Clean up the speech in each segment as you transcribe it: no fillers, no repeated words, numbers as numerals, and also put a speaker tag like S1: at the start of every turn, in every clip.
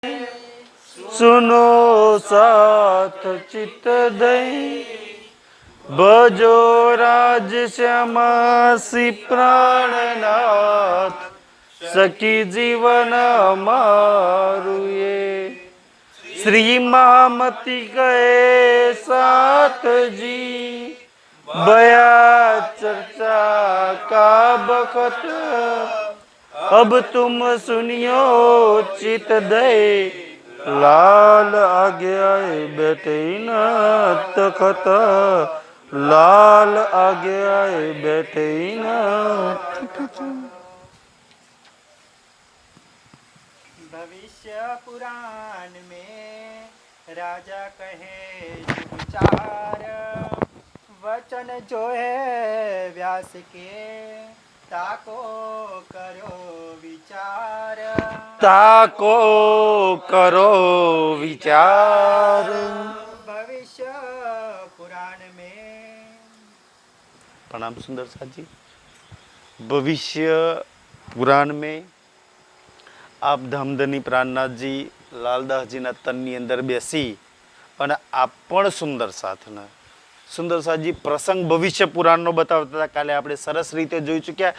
S1: सुनो साथ चित दई भजो राज श्यामासी प्राणनाथ सखी जीवन मारु ये श्री महामती कहे साथ जी बया चर्चा का बखत अब तुम सुनियो चित दे लाल आगे आए बैठे न तखत लाल आगे आए बैठे न तखत।
S2: भविष्य पुराण में राजा कहे विचार वचन जो है व्यास के ताको करो विचार
S1: ताको करो विचार।
S2: भविष्य पुराण में
S1: प्रणाम सुंदर साथ जी। भविष्य पुराण में आप धामधनी प्राणनाथ जी लालदास जी ना तन अंदर बेसी અને આપ પણ સુંદર સાજી પ્રસંગ ભવિષ્ય પુરાણનો બતાવતા હતા। કાલે આપણે સરસ રીતે જોઈ ચૂક્યા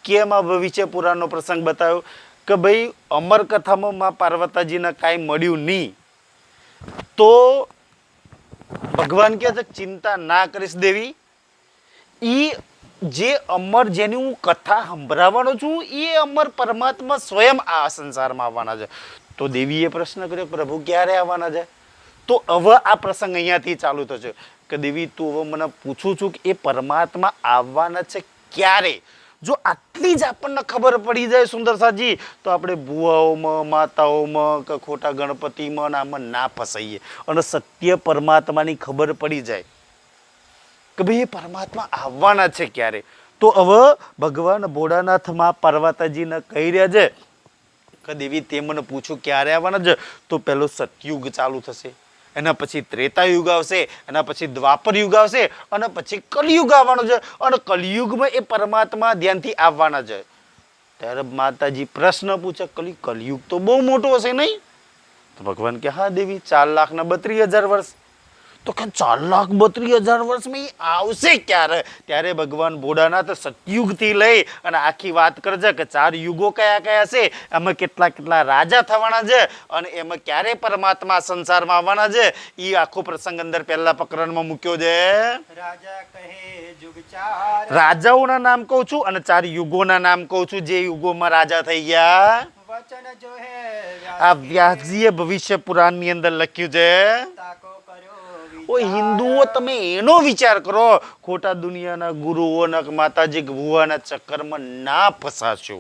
S1: કેમ આ ભવિષ્ય પુરાણનો પ્રસંગ બતાવ્યો કે ભાઈ અમર કથામાં માં પાર્વતીજીને કાંઈ મળ્યું નહીં તો ભગવાન કહે છે ચિંતા ના કરીશ દેવી, ઈ જે અમર જેની હું કથા સંભળાવવાનો છું એ અમર પરમાત્મા સ્વયં આ સંસારમાં આવવાના છે। તો દેવીએ પ્રશ્ન કર્યો પ્રભુ ક્યારે આવવાના છે? તો હવે આ પ્રસંગ અહીંયાથી ચાલુ થશે કે દેવી તું હવે મને પૂછું છું કે એ પરમાત્મા આવવાના છે ક્યારે? જો આટલી જ આપણને ખબર પડી જાય સુંદરસાજી તો આપણે ભુવાઓમાં માતાઓમાં કે ખોટા ગણપતિમાં આમાં ના ફસાઈએ અને સત્ય પરમાત્માની ખબર પડી જાય કે ભાઈ એ પરમાત્મા આવવાના છે ક્યારે। તો હવે ભગવાન ભોળાનાથ માં પાર્વતીજીને કહી રહ્યા છે કે દેવી તે મને પૂછું ક્યારે આવવાના છે? તો પહેલો સતયુગ ચાલુ થશે, એના પછી ત્રેતાયુગ આવશે, એના પછી દ્વાપર યુગ આવશે અને પછી કલયુગ આવવાનો છે અને કલયુગમાં એ પરમાત્મા ધ્યાનથી આવવાના છે। ત્યારે માતાજી પ્રશ્ન પૂછે કલયુગ તો બહુ મોટો હશે નહીં? તો ભગવાન કે હા દેવી 4,32,000 વર્ષ। તો કે 4,32,000 વર્ષમાં એ આવશે ક્યારે? ત્યારે ભગવાન ભોળાનાથ સતયુગથી લઈ અને આખી વાત કરે છે કે 4 યુગો કયા કયા છે, એમાં કેટલા કેટલા રાજા થવાના છે અને એમાં ક્યારે પરમાત્મા સંસારમાં આવવાના છે એ આખો પ્રસંગ અંદર પહેલા પ્રકરણમાં મૂક્યો છે।
S2: રાજા કહે યુગ 4
S1: રાજાઓના નામ કહું છું અને 4 યુગોના નામ કહું છું જે યુગોમાં રાજા થઈ ગયા।
S2: વચન જો હે
S1: આ વ્યાસજીએ ભવિષ્ય પુરાણની અંદર લખ્યું છે।
S2: તાકો કર્યો
S1: ઓ હિન્દુઓ તમે એનો વિચાર કરો, ખોટા દુનિયાના ગુરુઓના માતાજી ભુવાના ચક્કરમાં ના ફસાશો।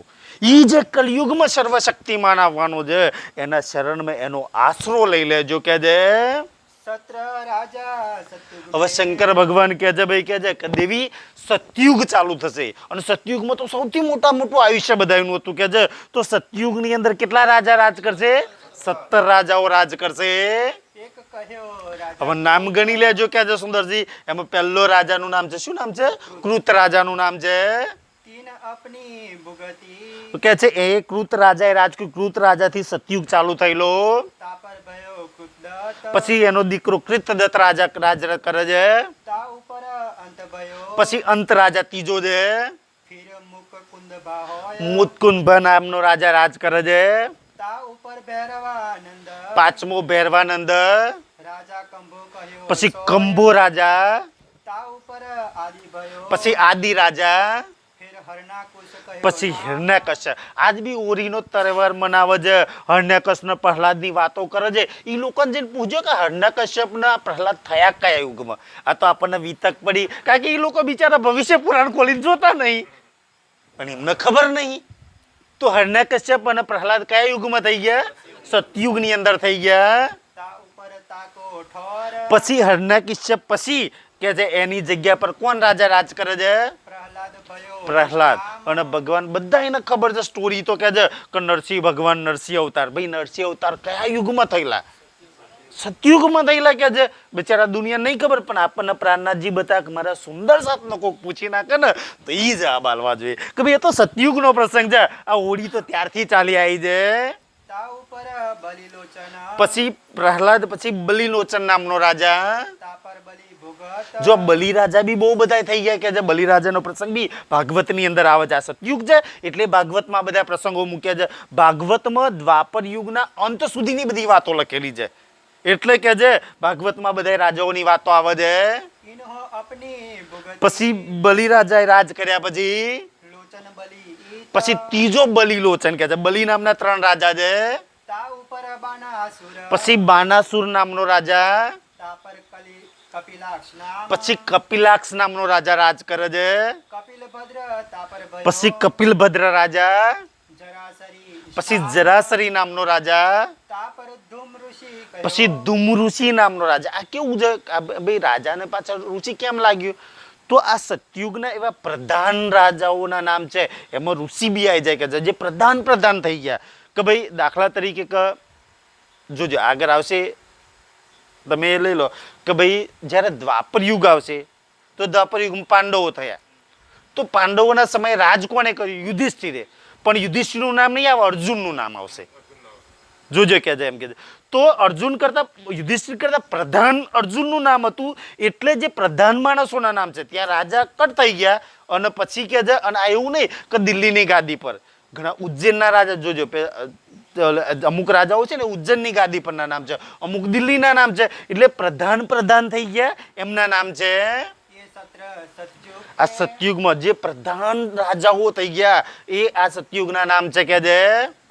S1: ઈ જે કલયુગમાં સર્વશક્તિમાન આવવાનો છે એના શરણમાં એનો આશરો લઈ લેજો કે છે।
S2: સત્ર રાજા સતયુગ
S1: હવે શંકર ભગવાન કહે છે ભાઈ કહે છે કે દેવી સતયુગ ચાલુ થશે અને સતયુગમાં તો સૌથી મોટું આયુષ્ય બધાનું હતું કે છે। તો સતયુગની અંદર કેટલા રાજા રાજ કરશે? 17 રાજાઓ રાજ કરશે।
S2: એક કહ્યો રાજા
S1: હવે નામ ગણી લેજો કે છે સુંદરજી। એમાં પહેલો રાજાનું નામ છે, શું નામ છે? કૃત રાજાનું નામ છે।
S2: તીન અપની ભુગતી
S1: કે છે એ કૃત રાજાએ રાજ કર્યું। કૃત રાજાથી સતયુગ ચાલુ થયેલો,
S2: તાપર ભયો કૃતદત્ત
S1: પછી એનો દીકરો કૃતદત્ત રાજ કરે છે,
S2: તા ઉપર અંત ભયો
S1: પછી અંત રાજા ત્રીજો છે,
S2: ફિર મુખ કુંદ બાહોય
S1: મુત્કુંભ નામનો રાજા રાજ કરે છે,
S2: તા ઉપર ભૈરવાનંદ
S1: પાંચમો ભૈરવાનંદ,
S2: રાજા કંભો કહ્યો
S1: પછી
S2: સોય,
S1: કંભો રાજા,
S2: તા ઉપર આદિ ભયો
S1: પછી આદિ રાજા,
S2: ફિર હરણાકુશ કહ્યો
S1: પછી હિરણ્યકશ્યપ। આજ બી ઓરીનો તહેવાર મનાવે છે, હિરણ્યકશ્યપ ને પ્રહલાદની વાતો કરે છે। એ લોકોને જઈને પૂછ્યો કે હિરણ્યકશ્યપ ના પ્રહલાદ થયા કયા યુગમાં? આ તો આપણને વિતક પડી કારણ કે એ લોકો બિચારા ભવિષ્ય પુરાણ ખોલીને જોતા નહીં અને એમને ખબર નહીં। તો હિરણ્યકશ્યપ અને પ્રહલાદ કયા યુગમાં થઈ ગયા? સતયુગની અંદર થઈ ગયા।
S2: તા ઉપર તાકો ઠોર
S1: પછી હિરણ્યકશ્યપ પછી કે છે એની જગ્યા પર કોણ રાજા રાજ કરે છે?
S2: પ્રહલાદ ભયો
S1: પ્રહલાદ। અને ભગવાન બધા એને ખબર છે સ્ટોરી તો કે છે કે નરસિંહ ભગવાન નરસિંહ અવતાર, ભાઈ નરસિંહ અવતાર કયા યુગમાં થયેલા? સતયુગમાં થયેલા કે છે। બિચારા દુનિયા નહીં ખબર પણ આપણને પ્રાણનાથજી બતા કે મારા સુંદર સાતનો કોક પૂછી નાખે ને તો એ જ આ બાલવા જોઈએ કે ભાઈ એ તો સતયુગનો પ્રસંગ છે। આ હોળી તો ત્યારથી ચાલી આવી છે।
S2: તા ઉપર બલિલોચન
S1: પછી પ્રહલાદ પછી બલિલોચન નામનો રાજા.
S2: તા પર બલિ ભૂગત
S1: જો બલિ રાજા બી બહુ બધા થઈ ગયા કે જે બલિ રાજાનો પ્રસંગ બી ભાગવતની અંદર આવે છે. આ સતયુગ છે એટલે ભાગવતમાં બધા પ્રસંગો મૂક્યા છે. ભાગવતમાં દ્વાપર યુગના અંત સુધીની બધી વાતો લખેલી છે એટલે કે જે ભાગવતમાં બધા રાજાઓની વાતો આવે છે.
S2: ઇનહો અપની ભૂગત
S1: પછી બલિ રાજાએ રાજ કર્યા પછી
S2: લોચન બલિ ઈત
S1: પછી ત્રીજો બલિલોચન કે છે. બલિ નામના 3 રાજા છે.
S2: તા ઉપર બાનાસુર
S1: પછી બાનાસુર નામનો રાજા.
S2: તા પર કપિલાક્ષ નામ
S1: પછી કપિલાક્ષ નામનો રાજા રાજ કરે છે.
S2: કપિલભદ્ર તા પર ભયો
S1: પછી કપિલભદ્ર રાજા.
S2: જરાસરી
S1: પછી જરાસરી નામનો રાજા.
S2: તા પર ધૂમ ઋષિ કયો
S1: પછી ધૂમ ઋષિ નામનો રાજા. આ કેવું છે ભાઈ, રાજાને પાછળ ઋષિ કેમ લાગ્યું? તો આ સતયુગના એવા પ્રધાન રાજાઓના નામ છે એમાં ઋષિ બી આવી જાય કે જે પ્રધાન થઈ ગયા. કે ભાઈ દાખલા તરીકે કે જોજો આગળ આવશે તમે એ લઈ લો કે ભાઈ જ્યારે દ્વાપર યુગ આવશે તો દ્વાપર યુગમાં પાંડવો થયા. તો પાંડવોના સમયે રાજ કોણે કર્યું? યુધિષ્ઠિરે. પણ યુધિષ્ઠિરનું નામ નહીં આવે, અર્જુનનું નામ આવશે. જોજો કે એમ કે તો અર્જુન કરતા યુધિષ્ઠિર કરતા પ્રધાન અર્જુનનું નામ હતું એટલે જે પ્રધાન માણસોના નામ છે ત્યાં રાજા કટ થઈ ગયા. અને પછી કે છે અને આ એવું નહીં કે દિલ્હીની ગાદી પર ઘણા ઉજ્જૈનના રાજા જોજો અમુક રાજાઓ છે ને ઉજ્જૈનની ગાદી પરના નામ છે, અમુક દિલ્હીના નામ છે. એટલે પ્રધાન થઈ ગયા એમના નામ છે.
S2: એ સત્ર સતયુગ
S1: આ સતયુગમાં જે પ્રધાન રાજાઓ થઈ ગયા એ આ સતયુગના નામ છે કે જે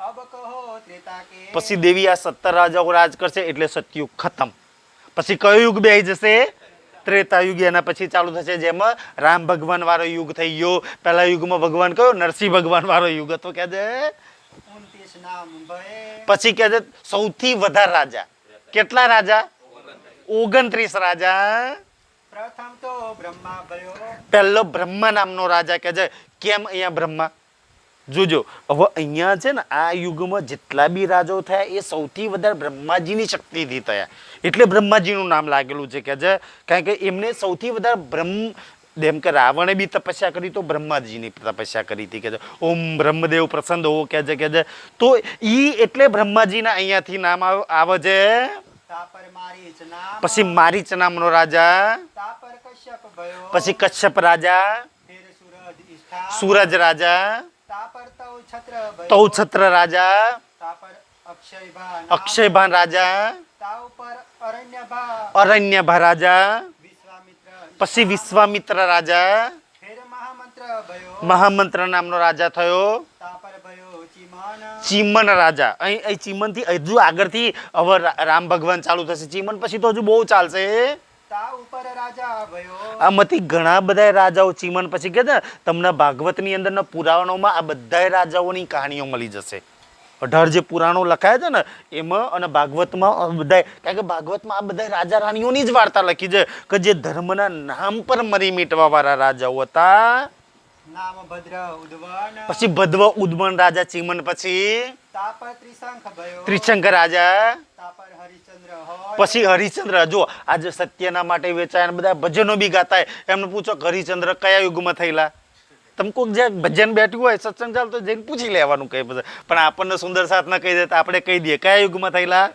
S2: અબ કહો ત્રેતા કે
S1: પછી દેવી આ 17 રાજાઓ રાજ કરશે એટલે સતયુગ ખતમ. પછી કયો યુગ બેહી જશે? ત્રેતા યુગ. એના પછી ચાલુ થશે જેમાં રામ ભગવાન વાળો યુગ થઈ ગયો. પહેલા યુગમાં ભગવાન કયો? નરસિંહ ભગવાન વાળો યુગ હતો કે જે
S2: 29 નામ ભય
S1: પછી કે છે સૌથી વધારે રાજા. કેટલા રાજા? 29 રાજા.
S2: પ્રથમ તો બ્રહ્મા ભયો
S1: પહેલો બ્રહ્મા નામનો રાજા કે છે. કેમ અહીંયા બ્રહ્મા? જોજો હવે અહીંયા છે ને આ યુગમાં જેટલા બી રાજાઓ થયા એ સૌથી વધારે બ્રહ્માજીની શક્તિથી થયા એટલે બ્રહ્માજીનું નામ લાગેલું છે કે જે કારણ કે એમને સૌથી વધારે જેમ કે રાવણે બી તપસ્યા કરી તો બ્રહ્માજીની તપસ્યા કરી હતી કે ઓમ બ્રહ્મદેવ પ્રસન્ન હો કે છે તો ઈ એટલે બ્રહ્માજીના અહીંયાથી નામ આવે છે.
S2: તા પર મારીચ નામ
S1: પછી મારીચ નામનો રાજા.
S2: તા પર કશ્યપ ભયો
S1: પછી કશ્યપ રાજા.
S2: ફેર સૂરજ ઈષ્ઠા
S1: સૂરજ રાજા.
S2: તા પર તૌ છત્ર ભયો
S1: તૌછત્ર રાજા.
S2: તા પર અક્ષયભા નામ
S1: અક્ષયભાન રાજા.
S2: તા ઉપર અરણ્યભા
S1: અરણ્યભા રાજા.
S2: વિશ્વામિત્ર
S1: પછી વિશ્વામિત્ર રાજા.
S2: ફેર મહામંત્ર ભયો
S1: મહામંત્ર નામનો રાજા થયો.
S2: તા પર ભયો ચિમન
S1: ચીમન રાજા. અહીં ચીમન થી હજુ આગળથી હવે રામ ભગવાન ચાલુ થશે. ચીમન પછી તો હજુ બહુ ચાલશે.
S2: તા ઉપર રાજા ભયો
S1: આમાંથી ઘણા બધા રાજાઓ ચીમન પછી કે તમને ભાગવતની અંદરના પુરાણોમાં આ બધા રાજાઓની કહાણીઓ મળી જશે. 18 જે પુરાણો લખાયા છે ને એમાં અને ભાગવતમાં બધા કારણ કે ભાગવતમાં આ બધા રાજા રાણીઓની જ વાર્તા લખી છે કે જે ધર્મના નામ પર મરી મીટવા વાળા રાજાઓ હતા.
S2: નામ ભદ્ર ઉદ્વન
S1: પછી ભદ્વ ઉદ્વન રાજા ચીમન પછી
S2: તા પર ત્રિશંખ ભયો
S1: ત્રિશંક રાજા.
S2: તા પર હરિચંદ્ર હોય
S1: પછી હરિચંદ્ર. જો આજે સત્યના માટે વેચાય બધા ભજનો બી ગાતા એમને પૂછો કે હરિચંદ્ર કયા યુગમાં થયેલા? તમે કોઈક જે ભજન બેઠું હોય સત્સંગ ચાલતો જઈને પૂછી લેવાનું કઈ બધું. પણ આપણને સુંદર સાથ ના કહી દે તો આપણે કહી દઈએ કયા યુગમાં થયેલા?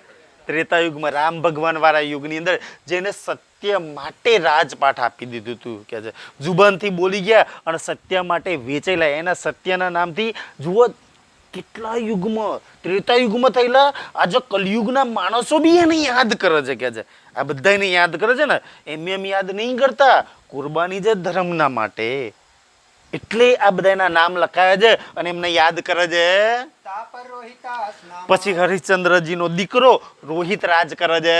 S1: ત્રેતા યુગમાં રામ ભગવાન વાળા યુગની અંદર જેને સત્ય માટે રાજપાઠ આપી દીધું હતું કે છે જુબાનથી બોલી ગયા અને સત્ય માટે વેચેલા એના સત્યના નામથી જુઓ કેટલા યુગમાં ત્રેતા યુગમાં થયેલા. આજે કલયુગના માણસો બી એને યાદ કરે છે કે છે આ બધા એને યાદ કરે છે ને એમ યાદ નહીં કરતા કુરબાની છે ધર્મના માટે એટલે આ બધાના નામ લખાયા છે અને એમને યાદ કરે છે.
S2: તા પર રોહિતાસ નામ
S1: પછી હરિશ્ચંદ્રજીનો દીકરો રોહિત રાજ કરે છે.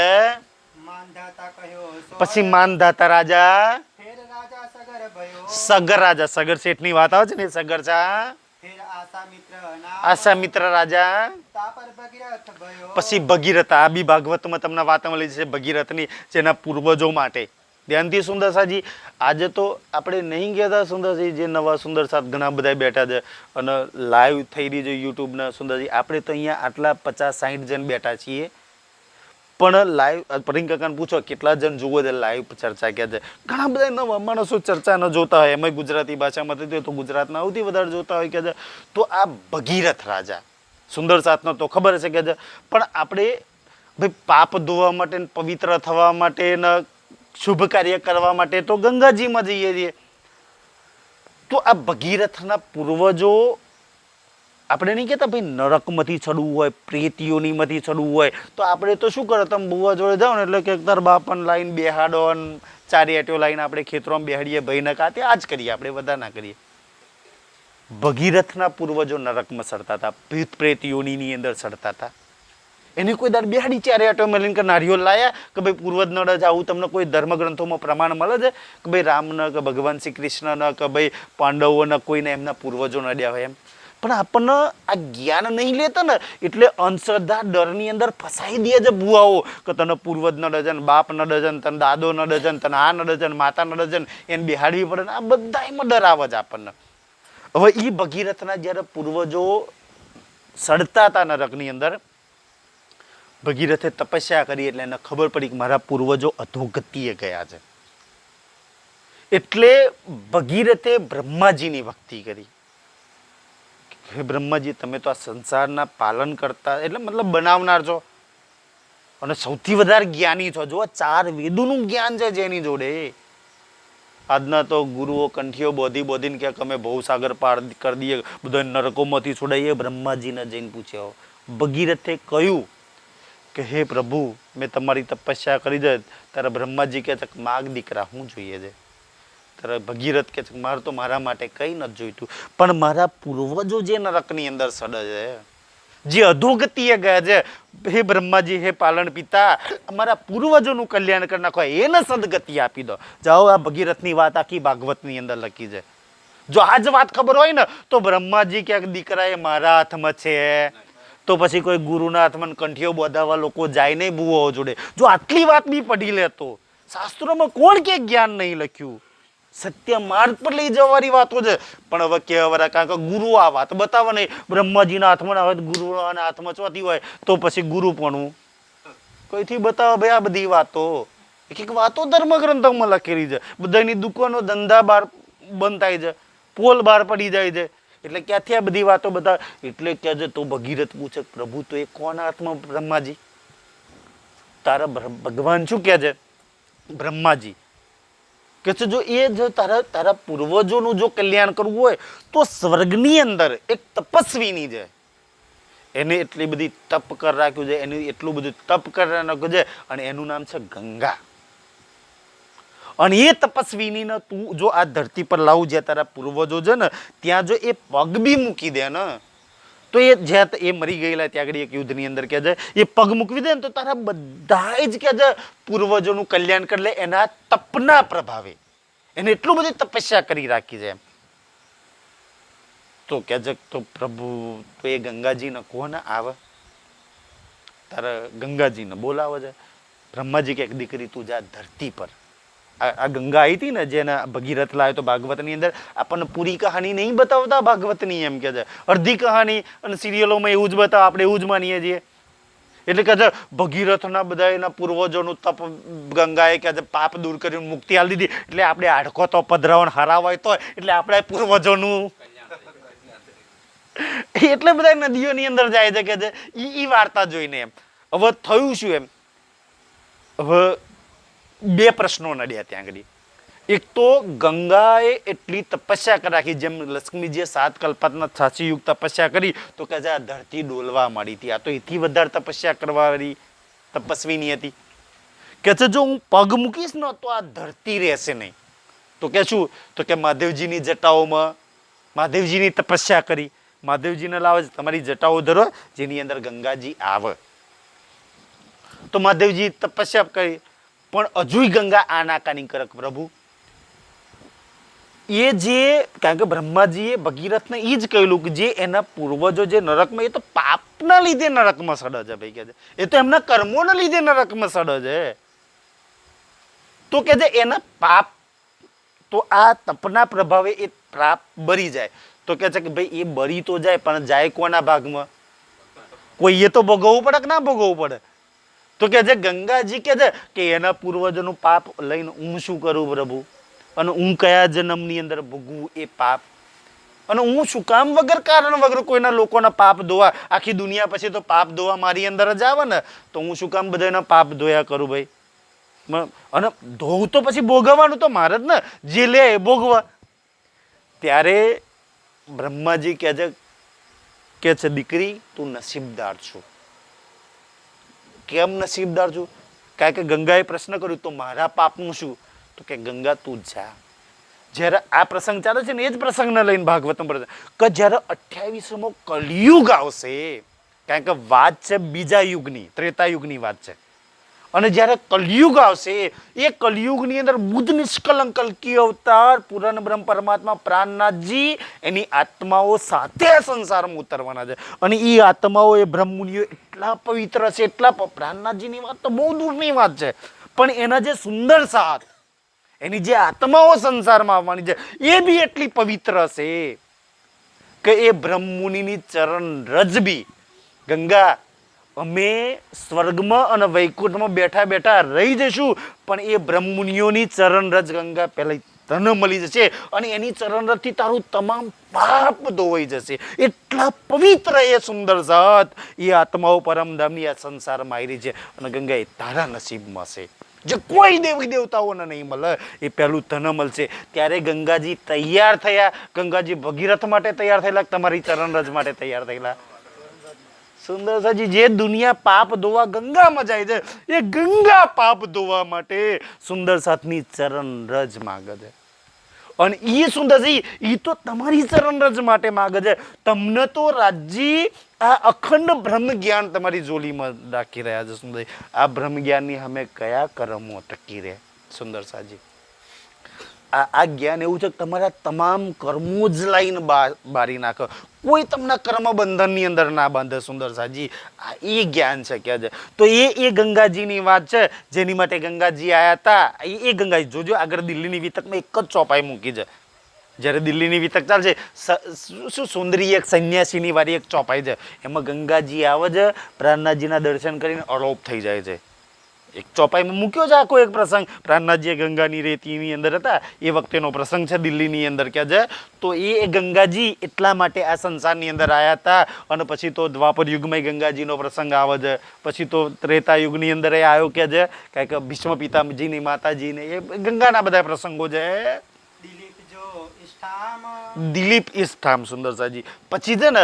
S2: માનધાતા કહ્યો સો
S1: પછી માનધાતા રાજા.
S2: ફેર રાજા સગર ભયો
S1: સગર રાજા. સગર શેઠની વાત આવે છે ને સગર ચા.
S2: ફેર આસામિત્ર નામ
S1: આશામિત્ર રાજા.
S2: તા પર ભગીરથ ભયો
S1: પછી ભગીરથ. આ બી ભાગવતમાં તમને વાત મળી છે ભગીરથની જેના પૂર્વજો માટે. ધ્યાનથી સુંદરસાજી આજે તો આપણે નહીં ગયા હતા સુંદરજી જે નવા સુંદરસાદ ઘણા બધા બેઠા છે અને લાઈવ થઈ રહી છે યુટ્યુબના સુંદરજી. આપણે તો અહીંયા આટલા 50-60 જણ બેઠા છીએ પણ લાઈવ પરિંગ કાકાને પૂછો કેટલા જણ જુઓ છે લાઈવ ચર્ચા કે છે. ઘણા બધા નવા માણસો ચર્ચા ન જોતા હોય એમાં ગુજરાતી ભાષામાં થતી હોય તો ગુજરાતના સૌથી વધારે જોતા હોય કે છે. તો આ ભગીરથ રાજા સુંદર સાતનો તો ખબર છે કે પણ આપણે ભાઈ પાપ ધોવા માટે ને પવિત્ર થવા માટે ને શુભ કાર્ય કરવા માટે તો ગંગાજીમાં જઈએ છીએ. તો આ ભગીરથના પૂર્વજો આપણે નહીં કહેતા ભાઈ નરકમાંથી ચડવું હોય, પ્રેતીઓનીમાંથી ચડવું હોય, તો આપણે તો શું કરો, તમે બુવા જોડે જાઓ ને એટલે કે તાર બાપન લાઈન બેહાડો ને ચારી આટીઓ લાઈન આપણે ખેતરોમાં બેહાડીએ, ભાઈને કાતે આ જ કરીએ, આપણે બધા ના કરીએ. ભગીરથના પૂર્વજો નરકમાં સડતા હતા, ભૂત પ્રેત યોનીની અંદર સડતા હતા. એને કોઈ દર બેહાડી ચારે આટો મળીને કે નારિયોલ લાયા કે ભાઈ પૂર્વજ નડ જ આવું તમને કોઈ ધર્મગ્રંથોમાં પ્રમાણ મળે છે કે ભાઈ રામને કે ભગવાન શ્રી કૃષ્ણને કે ભાઈ પાંડવોને કોઈને એમના પૂર્વજો નડ્યા હોય એમ. પણ આપણને આ જ્ઞાન નહીં લેતા ને એટલે અંધશ્રદ્ધા ડરની અંદર ફસાઈ દે છે બુઆઓ કે તને પૂર્વજ નડે છે ને બાપ નડે છે ને તને દાદો નડે છે ને તને આ નડે છે ને માતા નડે છે ને એને બેહાડવી પડે ને આ બધા એમાં ડર આવે છે આપણને. હવે એ ભગીરથના જ્યારે પૂર્વજો સડતા હતા નરકની અંદર, ભગીરથે તપસ્યા કરી એટલે એને ખબર પડી કે મારા પૂર્વજો અધોગતિએ ગયા છે. એટલે ભગીરથે બ્રહ્માજીની ભક્તિ કરી. હે બ્રહ્માજી, તમે તો આ સંસારના પાલન કરતા એટલે મતલબ બનાવનાર છો અને સૌથી વધારે જ્ઞાની છો. જો 4 વેદોનું જ્ઞાન છે જેની જોડે. આજના તો ગુરુઓ કંઠીઓ બોધીને કે અમે બહુ સાગર પાર કરી દઈએ, બધા નરકોમાંથી છોડાઈએ. બ્રહ્માજીને જઈને પૂછ્યો. ભગીરથે કહ્યું કે હે પ્રભુ, મેં તમારી તપસ્યા કરી છે. તારા બ્રહ્માજી કહે છે માગ દીકરા શું જોઈએ છે? ત્યારે ભગીરથ કહે છે મારે તો મારા માટે કંઈ નથી જોઈતું, પણ મારા પૂર્વજો જે નરકની અંદર સડે છે, જે અધોગતિએ ગયા છે, હે બ્રહ્માજી, હે પાલન પિતા, અમારા પૂર્વજોનું કલ્યાણ કરી નાખો, એને સદગતિ આપી દો. જાઓ, આ ભગીરથની વાત આખી ભાગવતની અંદર લખી છે. જો આ જ વાત ખબર હોય ને તો બ્રહ્માજી ક્યાંક દીકરા એ મારા હાથમાં છે તો પછી કોઈ ગુરુના હાથમાં કંઠીઓ બોધાવા લોકો જાય નહીં બુઓ જોડે. જો આટલી વાત બી પઢી લેતો, શાસ્ત્રોમાં કોણ કે જ્ઞાન નહીં લખ્યું, સત્ય માર્ગ પર લઈ જવાની વાતો છે. પણ હવે કહેવાય કારણ કે ગુરુ આ વાત બતાવે નહીં, બ્રહ્માજીના હાથમાં આવે, ગુરુના હાથમાં ચોથી હોય તો પછી ગુરુ પણ કોઈથી બતાવે ભાઈ આ બધી વાતો. એક વાતો ધર્મગ્રંથોમાં લખેલી છે. બધાની દુકાનો ધંધા બહાર બંધ થાય છે, પોલ બહાર પડી જાય છે. એટલે ક્યાંથી આ બધી વાતો બતાવે? એટલે કે છે તો ભગીરથ પૂછે પ્રભુ તો એ કોના હાથમાં? બ્રહ્માજી. તારા ભગવાન શું કહે છે? બ્રહ્માજી કે છે જો એ જો તારા પૂર્વજોનું જો કલ્યાણ કરવું હોય તો સ્વર્ગની અંદર એક તપસ્વીની છે, એને એટલી બધી તપ કરી રાખ્યું છે, એનું એટલું બધું તપ કરી નાખ્યું છે અને એનું નામ છે ગંગા. અને એ તપસ્વીની તું જો આ ધરતી પર લાવું, જ્યાં તારા પૂર્વજો છે ને ત્યાં જો એ પગ બી મૂકી દે ને તો એ જ્યાં એ મરી ગયેલા ત્યાં આગળ એક યુદ્ધની અંદર કહે છે એ પગ મૂકવી દે ને તો તારા બધા જ કહે છે પૂર્વજોનું કલ્યાણ કરી લે એના તપના પ્રભાવે. એને એટલું બધી તપસ્યા કરી રાખી છે. તો કહે છે તો પ્રભુ તો એ ગંગાજીને કોને આવે? તારા ગંગાજીને બોલાવે છે. બ્રહ્માજી કે એક દીકરી તું જા ધરતી પર. આ ગંગા આવી હતી ને જેને ભગીરથ લાવ્યો તો ભાગવતની અંદર આપણને પૂરી કહાની નહીં બતાવતા ભાગવતની, એમ કે છે અડધી કહાની, અને સિરિયલોમાં એવું જ બતાવે, આપણે એવું જ માનીએ છીએ. એટલે કે છે ભગીરથના બધા એના પૂર્વજોનું તપ ગંગાએ કે છે પાપ દૂર કરીને મુક્તિ આપી દીધી. એટલે આપણે હાડકો તો પધરાવણ હરાવાય તો એટલે આપણે પૂર્વજોનું એટલે બધા નદીઓની અંદર જાય છે કે છે ઈ વાર્તા જોઈને. એમ હવે થયું શું? એમ હવે 2 પ્રશ્નો નડ્યા ત્યાં આગળ. એક તો ગંગાએ એટલી તપસ્યા કરી રાખી, જેમ લક્ષ્મીજીએ 7 કલ્પાતના સાચી યુગ તપસ્યા કરી તો કે આ ધરતી ડોલવા માંડી હતી. આ તો એથી વધારે તપસ્યા કરવાવાળી તપસ્વીની હતી. કે છે જો હું પગ મૂકીશ ને તો આ ધરતી રહેશે નહીં. તો કે શું? તો કે મહાદેવજીની જટાઓમાં મહાદેવજીની તપસ્યા કરી, મહાદેવજીને લાવે છે તમારી જટાઓ ધરો જેની અંદર ગંગાજી આવે. તો મહાદેવજી તપસ્યા કરી પણ હજુય ગંગા આનાકાની કરે પ્રભુ. એ જે કારણ કે બ્રહ્માજીએ ભગીરથને એ જ કહેલું કે જે એના પૂર્વજો જે નરકમાં, એ તો પાપના લીધે નરકમાં સડે છે ભાઈ. કે છે એ તો એમના કર્મોના લીધે નરકમાં સડે છે. તો કે છે એના પાપ તો આ તપના પ્રભાવે એ પાપ બરી જાય. તો કે છે કે ભાઈ એ બરી તો જાય પણ જાય કોના ભાગમાં? કોઈએ તો ભોગવવું પડે કે ના ભોગવવું પડે? તો કે છે ગંગાજી કે છે કે એના પૂર્વજોનું પાપ લઈને હું શું કરું પ્રભુ, અને હું કયા જન્મની અંદર ભોગવું એ પાપ? અને હું શું કામ વગર કારણ વગર કોઈના લોકોના પાપ ધોવા, આખી દુનિયા પછી તો પાપ ધોવા મારી અંદર જ આવે ને, તો હું શું કામ બધાના પાપ ધોયા કરું ભાઈ? અને ધોવું તો પછી ભોગવવાનું તો મારે જ ને, જે લે એ ભોગવા. ત્યારે બ્રહ્માજી કે છે દીકરી તું નસીબદાર છું. કેમ નસીબદાર છું? કારણ કે ગંગાએ પ્રશ્ન કર્યો તો મારા પાપનું શું? તો કે ગંગા તું જ જા. જ્યારે આ પ્રસંગ ચાલે છે ને એ જ પ્રસંગને લઈને ભાગવતમ પ્રસંગ કે જ્યારે 28મો કલિયુગ આવશે, કારણ કે વાત છે બીજા યુગની, ત્રેતા યુગની વાત છે, અને જ્યારે કલિયુગ આવશે એ કલિયુગની અંદર બુદ્ધ નિષ્કલંક કલ્કી અવતાર પૂર્ણ બ્રહ્મ પરમાત્મા પ્રાણનાથજી એની આત્માઓ સાથે આ સંસારમાં ઉતરવાના છે. અને એ આત્માઓ એ બ્રહ્મમુનિઓ એટલા પવિત્ર છે, એટલા પ્રાણનાથજીની વાત તો બહુ દૂરની વાત છે, પણ એના જે સુંદર સાથ, એની જે આત્માઓ સંસારમાં આવવાની છે એ બી એટલી પવિત્ર છે કે એ બ્રહ્મમુનિની ચરણ રજ બી ગંગા અમે સ્વર્ગમાં અને વૈકુંઠમાં બેઠા બેઠા રહી જઈશું, પણ એ બ્રહ્મમુનિઓની ચરણ રજ ગંગા પહેલા તને મળી જશે અને એની ચરણ રજથી તારું તમામ પાપ ધોવાઈ જશે. એટલા પવિત્ર એ સુંદર સાથ એ આત્માઓ પરમધામની આ સંસારમાં આવી રહી છે, અને ગંગા એ તારા નસીબમાં છે, જે કોઈ દેવી દેવતાઓને નહીં મળે એ પહેલું તને મળશે. ત્યારે ગંગાજી તૈયાર થયા. ગંગાજી ભગીરથ માટે તૈયાર થયેલા, તમારી ચરણરજ માટે તૈયાર થયેલા? સુંદર સાજી, જે દુનિયા પાપ ધોવા ગંગામાં જાય છે એ ગંગા પાપ ધોવા માટે સુંદર સાથની ચરણરજ માગે છે. અને એ સુંદરજી એ તો તમારી ચરણરજ માટે માગે છે. તમને તો રાજજી આ અખંડ બ્રહ્મ જ્ઞાન તમારી જોલીમાં રાખી રહ્યા છે. સુંદર, આ બ્રહ્મ જ્ઞાનની અમે કયા કર્મો ટકી રહે? સુંદર સાજી, આ જ્ઞાન એવું છે કે તમારા તમામ કર્મો જ લાઈને બારી નાખો, કોઈ તમને કર્મ બંધનની અંદર ના બાંધે. સુંદર સાજી, આ એ જ્ઞાન છે કે છે. તો એ ગંગાજીની વાત છે જેની માટે ગંગાજી આવ્યા હતા. એ ગંગાજી જોજો આગળ દિલ્હીની વિતકમાં એક જ ચોપાઈ મૂકી છે. જ્યારે દિલ્હીની વિતક ચાલશે શું સુંદરી એક સંન્યાસીની વાળી એક ચોપાઈ છે, એમાં ગંગાજી આવે છે, પ્રાણનાથજીના દર્શન કરીને અલોપ થઈ જાય છે. એક ચોપાઈમાં મૂક્યો છે આખો એક પ્રસંગ. પ્રાણનાથજી ગંગાની રેતીની અંદર હતા એ વખતેનો પ્રસંગ છે દિલ્હીની અંદર કે છે. તો એ ગંગાજી એટલા માટે આ સંસારની અંદર આવ્યા હતા. અને પછી તો દ્વાપર યુગમાં ગંગાજીનો પ્રસંગ આવે છે, પછી તો ત્રેતા યુગની અંદર એ આવ્યો કે છે કારણ કે ભીષ્મ પિતાજીની માતાજીને એ ગંગાના બધા પ્રસંગો છે. દિલીપ ઇષ્ટામ. સુંદર સાજી, પછી છે ને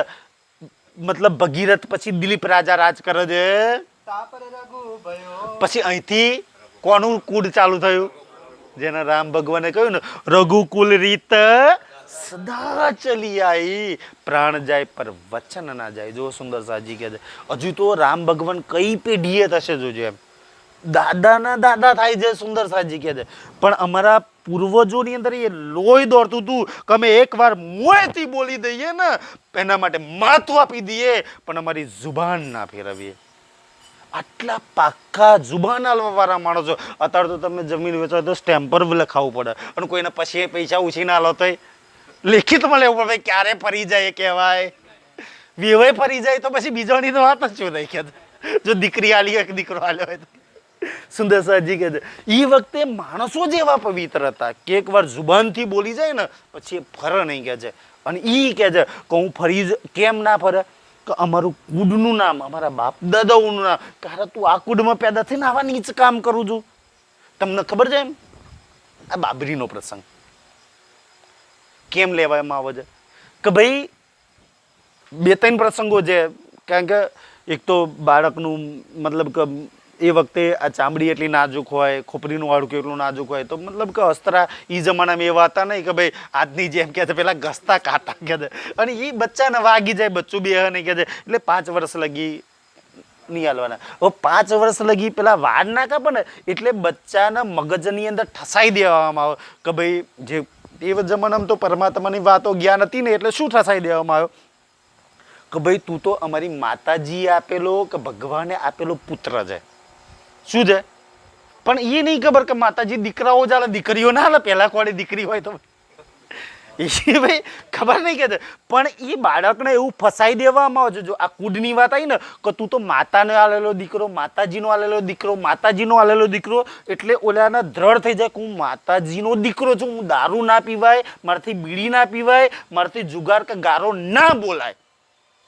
S1: મતલબ ભગીરથ પછી દિલીપ રાજા રાજ કરે છે. પછી અહીંથી કોનું કુળ ચાલુ થયું? જેને રામ ભગવાને કહ્યું ને રઘુકુલ રીત સદા ચલી આવી, પ્રાણ જાય પર વચન ના જાય. જો સુંદર સાજી કે છે હજુ તો રામ ભગવાન કઈ પેઢીએ થશે જોજો, એમ દાદાના દાદા થાય છે. સુંદર સાજી કે છે પણ અમારા પૂર્વજોની અંદર એ લોહી દોડતું હતું કે અમે એકવાર મોંથી બોલી દઈએ ને એના માટે માથું આપી દઈએ, પણ અમારી જુબાન ના ફેરવીએ. આટલા પાક્કા જુબાન વાળા માણસો. અત્યારે તો તમે જમીન વેચો તો સ્ટેમ્પ પર લખાવવું પડે, અને કોઈને પછી પૈસા ઉછી ના લો તો લેખિતમાં લેવું પડે. ક્યારે ફરી જાય કહેવાય, વેવાય ફરી જાય તો પછી બીજાની તો વાત જ શું થઈ કે જો દીકરી આલી હોય કે દીકરો આલ્યો હોય તો. સુંદર સાજી કહે છે એ વખતે માણસો જ એવા પવિત્ર હતા કે એકવાર જુબાનથી બોલી જાય ને પછી એ ફરે નહીં કે છે. અને એ કહે છે કે હું ફરી કેમ ના ફરે? કે અમારું કુળનું નામ, અમારા બાપ દાદાઓનું નામ, કારણ તું આ કુળમાં પેદા થઈને આવા નીચ કામ કરું છું. તમને ખબર છે એમ આ બાબરીનો પ્રસંગ કેમ લેવામાં આવે છે કે ભાઈ 2-3 પ્રસંગો છે. કારણ કે એક તો બાળકનું મતલબ કે એ વખતે આ ચામડી એટલી નાજુક હોય, ખોપરીનું હાડકું એટલું નાજુક હોય, તો મતલબ કે અસ્ત્રા એ જમાનામાં એવા હતા નહીં કે ભાઈ આજની જેમ કહે છે પેલા ઘસતા કાંટા કહે છે, અને એ બચ્ચાને વાગી જાય, બચ્ચું બે નહીં કહે છે. એટલે 5 વર્ષ લગી નહીં હાલવાના. હવે 5 વર્ષ લગી પેલા વાડ ના કાપે ને એટલે બચ્ચાના મગજની અંદર ઠસાઈ દેવામાં આવે કે ભાઈ જે એ જમાનામાં તો પરમાત્માની વાતો જ્ઞાન હતી ને એટલે શું ઠસાઈ દેવામાં આવ્યો કે ભાઈ તું તો અમારી માતાજી આપેલો કે ભગવાને આપેલો પુત્ર છે. શું છે? પણ એ નહીં ખબર કે માતાજી દીકરાઓ ચાલે દીકરીઓ ના હાલે. પહેલા કોડે દીકરી હોય તો એ ભાઈ ખબર નહીં કે પણ એ બાળકને એવું ફસાઈ દેવામાં આવે છે. જો આ કુડની વાત આવી ને કે તું તો માતાને આલેલો દીકરો, માતાજીનો આલેલો દીકરો, માતાજીનો આલેલો દીકરો, એટલે ઓલાના દ્રઢ થઈ જાય કે હું માતાજીનો દીકરો છું, હું દારૂ ના પીવાય, મારાથી બીડી ના પીવાય, મારાથી જુગાર કે ગારો ના બોલાય,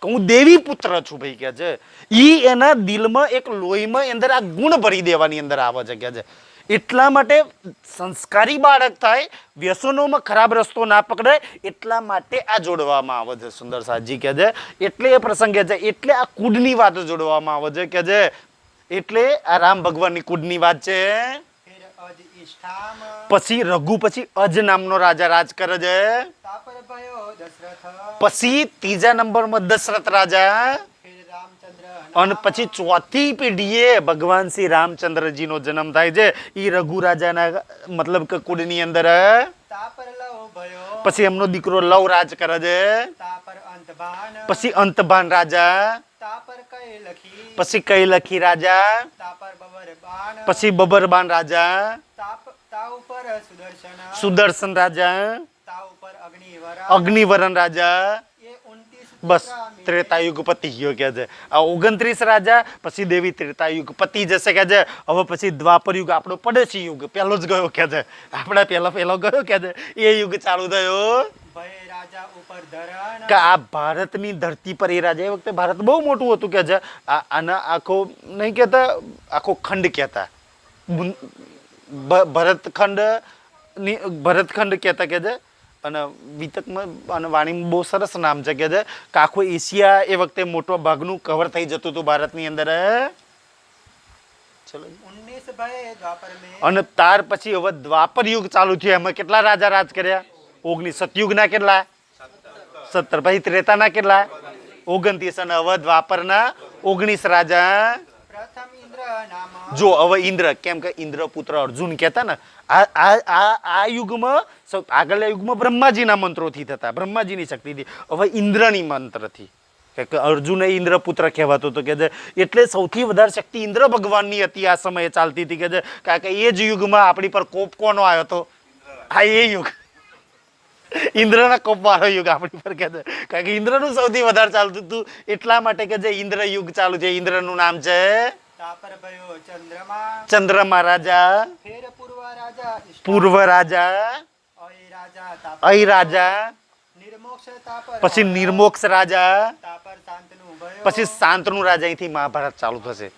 S1: કે હું દેવી પુત્ર છું ભાઈ કે છે. ઈ એના દિલમાં એક લોહીમાં અંદર આ ગુણ ભરી દેવાની અંદર આવે છે કે છે. એટલા માટે સંસ્કારી બાળક થાય, વ્યસનોમાં ખરાબ રસ્તો ના પકડાય, એટલા માટે આ જોડવામાં આવે છે સુંદર સાજી કે છે. એટલે એ પ્રસંગે છે, એટલે આ કુડની વાત જોડવામાં આવે છે કે છે. એટલે આ રામ ભગવાનની કુડની વાત છે.
S2: फिर अज इष्ठाम
S1: પછી રઘુ પછી અજ નામનો રાજા રાજ કરે છે.
S2: तापर भयो दशरथ
S1: પછી ત્રીજા નંબરમાં દશરથ રાજા,
S2: फिर रामचंद्र
S1: અને પછી ચોથી પેઢીએ ભગવાન શ્રી રામચંદ્રજીનો જન્મ થાય છે. ઈ રઘુ રાજાના મતલબ કે કુળની અંદર.
S2: तापर लव भयो
S1: પછી એમનો દીકરો લવ રાજ કરે છે.
S2: तापर अंतबान
S1: પછી અંતબાન રાજા,
S2: तापर कई लखी
S1: પછી કૈલખી રાજા,
S2: तापर बबर बाण
S1: પછી બબરબાન રાજા,
S2: ता ऊपर सुदर्शन
S1: સુદર્શન રાજા,
S2: ता ऊपर अग्निवर
S1: અગ્નિવરણ રાજા.
S2: ये 29
S1: બસ
S2: चित्रा मिले।
S1: ત્રેતાયુગ પતિ ગયો કે છે. આ 29 રાજા, પછી દેવી ત્રેતાયુગ પતિ જશે કે છે. હવે પછી દ્વાપર યુગ આપણો પડોશી યુગ પહેલો જ ગયો કે છે. આપણા પહેલો ગયો કે છે. એ યુગ ચાલુ થયો
S2: भय राजा ऊपर धरण
S1: કે આ ભારતની ધરતી પર એ રાજા, એ વખતે ભારત બહુ મોટું હતું કે છે. આના આખો નહીં કહેતા, આખો ખંડ કહેતા, ભરતખંડ કહેતા કે છે. અને વિતકમાં અને વાણીમાં બહુ સરસ નામ છે કે છે કે આખો એશિયા એ વખતે મોટો ભાગનું કવર થઈ જતું હતું ભારતની અંદર. ચલો
S2: 19 भय द्वापर में
S1: અને ત્યાર પછી હવે દ્વાપર યુગ ચાલુ થયો. એમાં કેટલા રાજા રાજ કર્યા? 19. સતયુગના કેટલા? 17. પછી ત્રેતાના કેટલા? 29. અને હવે દ્વાપરના 19 રાજા.
S2: प्रथम इंद्र नाम
S1: જો હવે ઇન્દ્ર, કેમ કે ઇન્દ્ર પુત્ર અર્જુન કહેતા ને, આ યુગમાં આગળના યુગમાં બ્રહ્માજીના મંત્રોથી થતા, બ્રહ્માજીની શક્તિથી. હવે ઇન્દ્રની મંત્રથી, કે અર્જુન એ ઇન્દ્ર પુત્ર કહેવાતો હતો કે છે. એટલે સૌથી વધારે શક્તિ ઇન્દ્ર ભગવાનની હતી આ સમયે ચાલતી હતી કે છે. કારણ કે એ જ યુગમાં આપણી પર કોપ કોનો આવ્યો હતો? આ એ યુગ, ઇન્દ્રના કોપ વાળો યુગ આપણી પર કે છે. કારણ કે ઇન્દ્રનું સૌથી વધારે ચાલતું હતું. એટલા માટે કે છે ઇન્દ્ર યુગ ચાલુ છે. ઇન્દ્રનું નામ છે
S2: तापर भयो चंद्रमा
S1: ચંદ્રમા રાજા,
S2: फिर पूर्व राजा इष्ट
S1: પૂર્વ રાજા,
S2: अय राजा तापर
S1: અય રાજા,
S2: निर्मोक्ष तापर
S1: પછી નિર્મોક્ષ રાજા,
S2: तापर शांतनु भयो
S1: પછી શાંતનુ રાજા. અહીંથી મહાભારત ચાલુ થશે.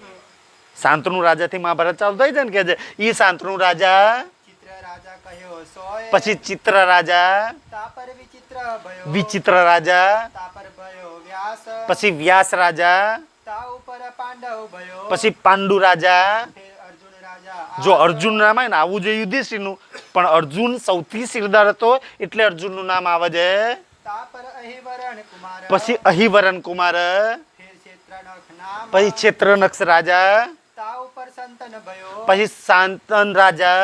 S1: શાંતનુ રાજાથી મહાભારત ચાલુ થઈ જાય ને કે છે. ઈ શાંતનુ રાજા,
S2: चित्र राजा कहो सोय
S1: પછી ચિત્ર રાજા,
S2: तापर विचित्र भयो
S1: વિચિત્ર રાજા,
S2: तापर भयो व्यास
S1: પછી વ્યાસ રાજા,
S2: ता ऊपर पांडव भयो
S1: પછી પાંડુ રાજા.
S2: फिर अर्जुन राजा
S1: જો અર્જુન નામ આવે ને, આવું છે યુધિષ્ઠિરનું, પણ અર્જુન સૌથી સિરદાર હતો એટલે અર્જુનનું નામ આવે છે.
S2: तापर अहिवरण कुमार
S1: પછી અહિવરન કુમાર,
S2: फिर क्षेत्रनख नाम
S1: પછી ક્ષેત્રનક્ષ રાજા,
S2: ता ऊपर संतन भयो
S1: પછી શાંતન રાજા,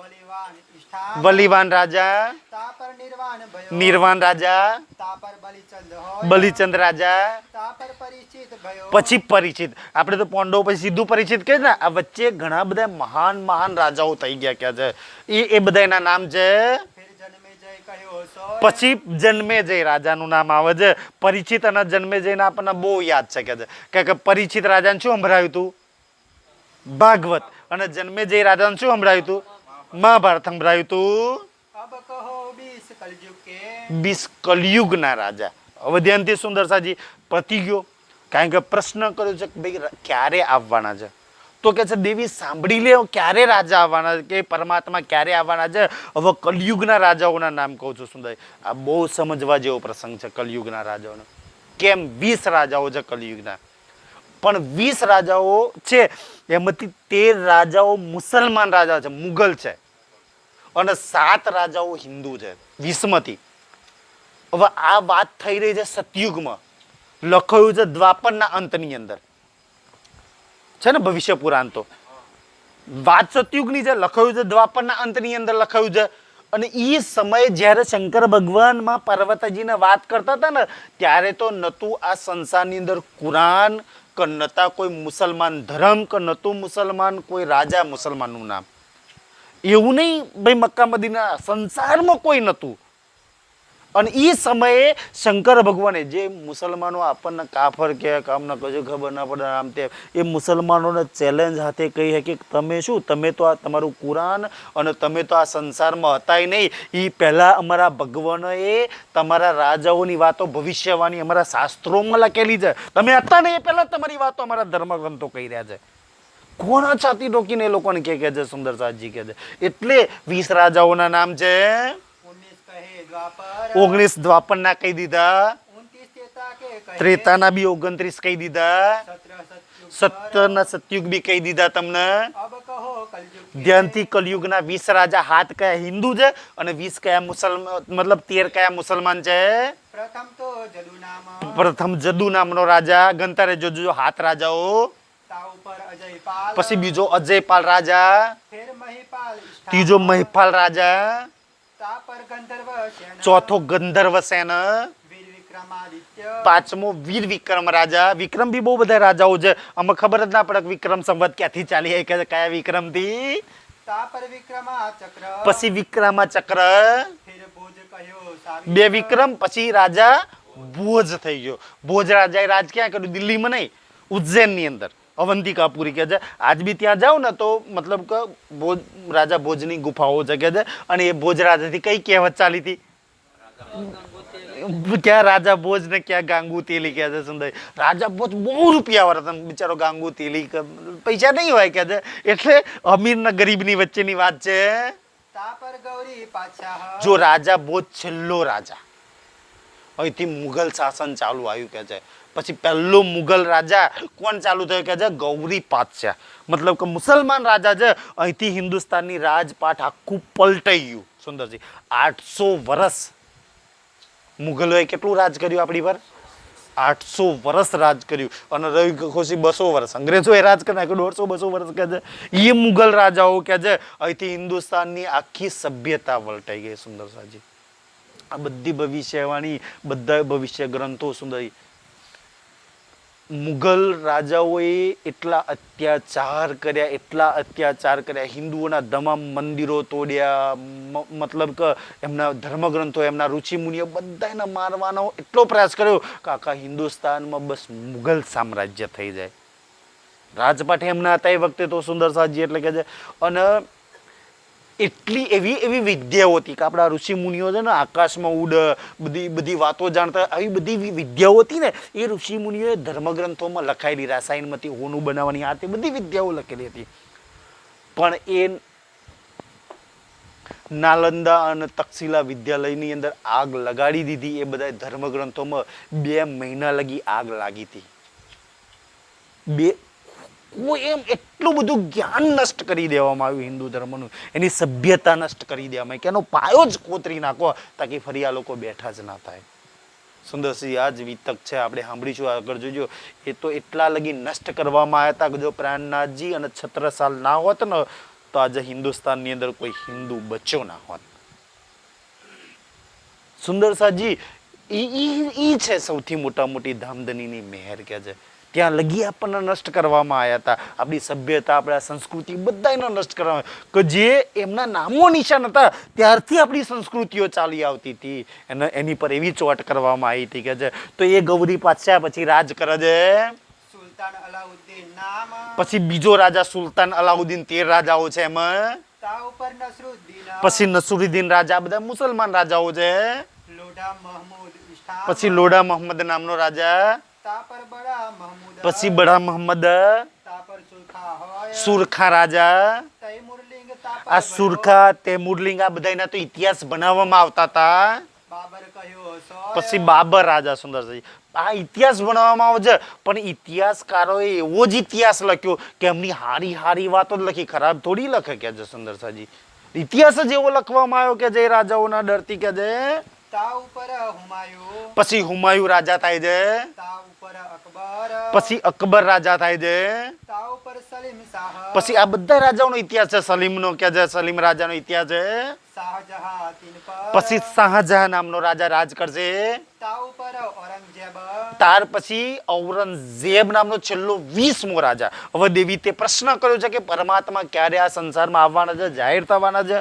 S2: बलिवान इष्ठा
S1: બલિવાન રાજા,
S2: तापर निर्वाण भयो
S1: નિર્વાણ રાજા,
S2: तापर बलिचंद हो
S1: બલિચંદ રાજા,
S2: तापर परिचित भयो
S1: પછી પરિચિત. આપણે તો પાંડવ પછી સીધું પરિચિત કહે ને. આ વચ્ચે ઘણા બધા મહાન રાજાઓ થઈ ગયા ક્યાં છે. એ બધા એના નામ છે.
S2: फिर जन्मे जय कहो सो
S1: પછી જન્મેજય રાજાનું નામ આવે છે. પરિચિત અને જન્મેજયના આપણને બહુ યાદ છે કે છે. કારણ કે પરિચિત રાજાને શું સંભળાયું હતું? ભાગવત. અને જન્મેજય રાજાને શું સંભળાયું હતું? મહાભારત સંભળાયું હતું.
S2: अब कहो 20 कलयुग के
S1: 20 કલયુગના રાજા. હવે ધ્યાનથી સુંદર સાજી પતી ગયો. કારણ કે પ્રશ્ન કર્યો છે કે ભાઈ ક્યારે આવવાના છે? તો કે છે દેવી સાંભળી લે, ક્યારે રાજા આવવાના છે, કે પરમાત્મા ક્યારે આવવાના છે. હવે કલયુગના રાજાઓના નામ કહું છું સુંદર. આ બહુ સમજવા જેવો પ્રસંગ છે કલયુગના રાજાઓનો. કેમ 20 રાજાઓ છે કલયુગના, પણ 20 રાજાઓ છે એમાંથી 13 રાજાઓ મુસલમાન રાજા છે, મુગલ છે, અને 7 રાજાઓ હિન્દુ છે 20માંથી. હવે આ વાત થઈ રહી છે સતયુગમાં, લખાયું છે દ્વાપરના અંતની અંદર છે ને, ભવિષ્ય પુરાણ તો વાત સતયુગની છે, લખાયું છે દ્વાપરના અંતની અંદર લખાયું છે. અને એ સમયે જ્યારે શંકર ભગવાન માં પાર્વતીજીને વાત કરતા હતા ને, ત્યારે તો નતું આ સંસારની અંદર કુરાન, કે નતા કોઈ મુસલમાન ધર્મ, કે નતું મુસલમાન કોઈ રાજા મુસલમાનનું નામ. એવું નહીં ભાઈ, મક્કા મદીના સંસારમાં કોઈ નતું. અને એ સમયે શંકર ભગવાને જે મુસલમાનો આપણને કાફર કે કામને કશું ખબર ના પડે આમ તેમ એ મુસલમાનોને ચેલેન્જ હાથે કહી છે કે તમે શું તમે તો આ તમારું કુરાન અને તમે તો આ સંસારમાં હતાય નહીં. એ પહેલાં અમારા ભગવાનોએ તમારા રાજાઓની વાતો ભવિષ્યવાણી અમારા શાસ્ત્રોમાં લખેલી છે. તમે હતા ને એ પહેલાં તમારી વાતો અમારા ધર્મગ્રંથો કહી રહ્યા છે. કોના છાતી ઠોકીને એ લોકોને કે છે સુંદર સાજી કે છે. એટલે 20 રાજાઓના નામ છે. 19 દ્વાપરના કહી દીધા. ત્રેતાના બી 29 કહી દીધા. 17ના સતયુગ બી કહી દીધા તમને. ધ્યાનથી કલયુગના 20 રાજા હાથ કયા હિન્દુ છે અને 20 કયા મુસલમાન મતલબ 13 કયા મુસલમાન છે. પ્રથમ જદુ નામનો રાજા ગણતા રહેજો જો હાથ રાજાઓ. પછી બીજો અજયપાલ રાજા. ત્રીજો મહિપાલ રાજા. ચોથો ગંધર્વ સેન. પાંચમો વીર વિક્રમ રાજા. વિક્રમ બી બહુ બધા રાજાઓ છે. અમે ખબર જ ના પડે વિક્રમ સંવત ક્યાંથી ચાલી કે કયા વિક્રમ થી. પછી વિક્રમાચક્ર. 2 વિક્રમ. પછી રાજા ભોજ થઈ ગયો. ભોજ રાજાએ રાજ ક્યાં કર્યું? દિલ્હીમાં નહીં, ઉજ્જૈન ની અંદર અવંતિકાપુરી કે છે. આજ બી ત્યાં જાઓ ને તો મતલબ કે ભોજ રાજા ભોજની ગુફાઓ છે કે છે. અને એ ભોજ રાજાથી કઈ કહેવત ચાલી હતી? ક્યાં રાજા ભોજ ને ક્યાં ગાંગુ તેલી કે છે. સુંદર રાજા ભોજ બહુ રૂપિયા વાળા હતા બિચારો. ગાંગુ તેલી પૈસા નહીં હોય કે છે. એટલે અમીર ને ગરીબ ની વચ્ચેની વાત છે. જો રાજા ભોજ છેલ્લો રાજા. અહીંથી મુઘલ શાસન ચાલુ આવ્યું કે છે. પછી પહેલો મુઘલ રાજા કોણ ચાલુ થયો કે છે? ગૌરી પાતશાહ. મતલબ કે મુસલમાન રાજા છે. અહીંથી હિન્દુસ્તાનની રાજપાટ આખું પલટાઈ ગયું. સુંદરજી 800 વર્ષ મુઘલોએ કેટલું રાજ કર્યું આપણી પર? 800 વર્ષ રાજ કર્યું. અને રવિ ખુશી 200 વર્ષ અંગ્રેજોએ રાજ કરી નાખ્યું. 150-200 વર્ષ કે છે એ મુઘલ રાજાઓ કે છે. અહીંથી હિન્દુસ્તાનની આખી સભ્યતા પલટાઈ ગઈ. સુંદર સાજી આ બધી ભવિષ્યવાણી બધા ભવિષ્ય ગ્રંથો સુંદર. મુઘલ રાજાઓએ એટલા અત્યાચાર કર્યા હિન્દુઓના તમામ મંદિરો તોડ્યા. મતલબ કે એમના ધર્મગ્રંથો એમના ઋષિ મુનિઓ બધાને મારવાનો એટલો પ્રયાસ કર્યો કે આખા હિન્દુસ્તાનમાં બસ મુઘલ સામ્રાજ્ય થઈ જાય. રાજપાટ એમના હતા એ વખતે તો સુંદર સાજી એટલે કે છે. અને એટલી એવી વિદ્યાઓ હતી કે આપણા ઋષિ મુનિઓ છે ને આકાશમાં ઉડ બધી વાતો જાણતા. આવી બધી વિદ્યાઓ હતી ને એ ઋષિ મુનિઓએ ધર્મગ્રંથોમાં લખાયેલી. રાસાયણમાંથી હોનું બનાવવાની આ તે બધી વિદ્યાઓ લખેલી હતી. પણ એ નાલંદા અને તક્ષશિલા વિદ્યાલયની અંદર આગ લગાડી દીધી. એ બધા ધર્મગ્રંથોમાં 2 મહિના લગી આગ લાગી હતી. એમ એટલું બધું જ્ઞાન નષ્ટ કરી દેવામાં આવ્યું હિન્દુ ધર્મનું. એની સભ્યતા નષ્ટ કરી દેવામાં આવી કે એનો પાયો જ કોતરી નાખો તાકી ફરી આ લોકો બેઠા જ ના થાય. સુંદરસિંહ આ જ વિતક છે. આપણે સાંભળીશું આગળ જોજો. એ તો એટલા લગી નષ્ટ કરવામાં આવ્યા હતા કે જો પ્રાણનાથજી અને છત્રસાલ ના હોત ને તો આજે હિન્દુસ્તાનની અંદર કોઈ હિન્દુ બચ્યો ના હોત. સુંદરસાજી ઈ છે સૌથી મોટી ધામધનીની મહેર કે છે. ત્યાં લગી આપણને નષ્ટ કરવામાં આવ્યા હતા. આપણી સભ્યતા આપણા સંસ્કૃતિ બધાને નષ્ટ કરવામાં કે જે એમના નામો નિશાન હતા ત્યારથી આપણી સંસ્કૃતિઓ ચાલી આવતી હતી. એની પર એવી ચોટ કરવામાં આવી હતી કે છે. તો એ ગૌરી પાતશાહ પછી રાજ કરે છે. પછી બીજો રાજા સુલતાન અલાઉદ્દીન 13 રાજાઓ છે એમાં. પછી નસરુદ્દીન રાજા બધા મુસલમાન રાજાઓ છે. પછી લોઢા મોહમ્મદ નામનો રાજા. પછી બડા મોહમ્મદ. સુરખા રાજા. આ સુરખા તૈમુરલિંગ આ બધાના તો ઇતિહાસ બનાવવામાં આવતા હતા. પછી બાબર રાજા. સુંદરજી આ ઇતિહાસ બનાવવામાં આવે છે પણ ઇતિહાસકારોએ એવો જ ઇતિહાસ લખ્યો કે એમની હારી વાતો જ લખી, ખરાબ થોડી લખે કે છે સુંદરસાજી. ઇતિહાસ જ એવો લખવામાં આવ્યો કે જે રાજાઓના ડરથી કે છે. પછી હુમાયુ રાજા થાય છે. પછી અકબર રાજા થાય છે. પછી આ બધા રાજાઓનો ઇતિહાસ છે. સલીમનો કે છે, સલીમ રાજાનો ઇતિહાસ છે. પછી શાહજહાં નામનો રાજા રાજ કરશે. ત્યાર પછી ઔરંગઝેબ નામનો છેલ્લો 20મો રાજા. હવે દેવી તે પ્રશ્ન કર્યો છે કે પરમાત્મા ક્યારે આ સંસારમાં આવવાના છે, જાહેર થવાના છે?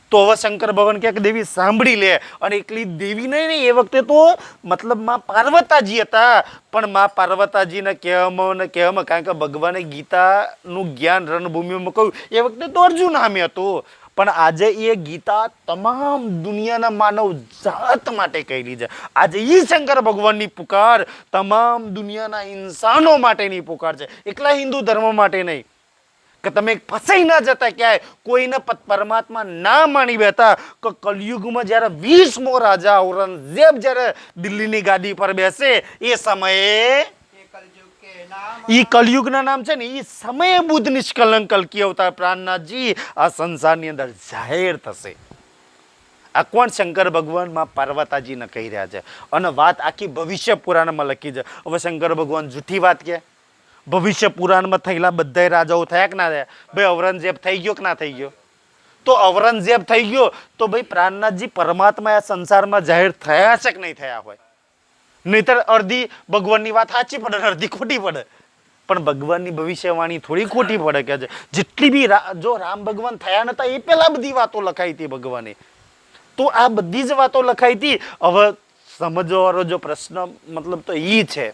S1: તો હવે શંકર ભગવાન ક્યાંક દેવી સાંભળી લે. અને એકલી દેવી નહીં ને, એ વખતે તો મતલબ માં પાર્વતાજી હતા. પણ માં પાર્વતાજીને કહેવામાં કારણ કે ભગવાને ગીતાનું જ્ઞાન રણભૂમિમાં કહ્યું એ વખતે તો અર્જુન સામે હતું. પણ આજે એ ગીતા તમામ દુનિયાના માનવ જાત માટે કહેલી છે. આજે એ શંકર ભગવાનની પુકાર તમામ દુનિયાના ઇન્સાનો માટેની પુકાર છે, એકલા હિન્દુ ધર્મ માટે નહીં. કે તમે ફસાઈ ના જતા ક્યાંય, કોઈને પરમાત્મા ના માની બેઠા. કે કલયુગમાં જ્યારે 20મો રાજા ઔરંગઝેબ જ્યારે દિલ્હીની ગાદી પર બેસે એ સમયે ઈ કલયુગના નામ છે ને, ઈ સમયે બુદ્ધ નિષ્કલંક કલ્કી અવતાર પ્રાણનાથજી આ સંસારની અંદર જાહેર થશે. આ કોણ? શંકર ભગવાન માં પાર્વતાજીને કહી રહ્યા છે. અને વાત આખી ભવિષ્ય પુરાણમાં લખી છે. હવે શંકર ભગવાન જૂઠી વાત કે ભવિષ્ય પુરાણમાં થયેલા બધા રાજાઓ થયા કે ના થયા? ભાઈ ઔરંગઝેબ થઈ ગયો કે ના થઈ ગયો? તો ઔરંગઝેબ થઈ ગયો તો ભાઈ પ્રાણનાથજી પરમાત્મા આ સંસારમાં જાહેર થયા છે કે નહીં થયા હોય? નહીતર અડધી ભગવાનની વાત સાચી પડે, અડધી ખોટી પડે. પણ ભગવાનની ભવિષ્યવાણી થોડી ખોટી પડે કે જેટલી બી જો રામ ભગવાન થયા નતા એ પહેલા બધી વાતો લખાઈ હતી ભગવાને, તો આ બધી જ વાતો લખાઈ હતી. હવે સમજવાનો જો પ્રશ્ન મતલબ તો ઈ છે,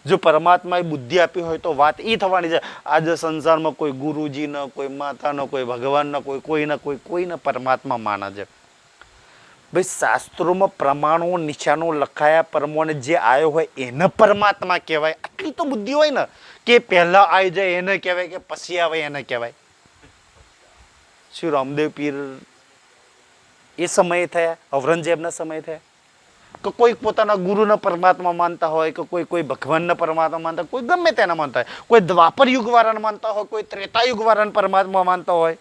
S1: જો પરમાત્માએ બુદ્ધિ આપી હોય તો વાત એ થવાની છે. આજે સંસારમાં કોઈ ગુરુજી ન, કોઈ માતા ન, કોઈ ભગવાન ન, કોઈને પરમાત્મા માને છે. ભાઈ શાસ્ત્રોમાં પ્રમાણો નિશાનો લખાયા પ્રમાણે જે આવ્યો હોય એને પરમાત્મા કહેવાય. આટલી તો બુદ્ધિ હોય ને કે પહેલા આવી જાય એને કહેવાય કે પછી આવે એને કહેવાય. શ્રી રામદેવ પીર એ સમયે થયા, ઔરંગઝેબના સમયે થયા. કે કોઈ પોતાના ગુરુને પરમાત્મા માનતા હોય, કે કોઈ ભગવાનને પરમાત્મા માનતા હોય, કોઈ ગમે તેના માનતા હોય, કોઈ દ્વાપર યુગ વાળાને માનતા હોય, કોઈ ત્રેતા યુગ વાળાને પરમાત્મા માનતા હોય.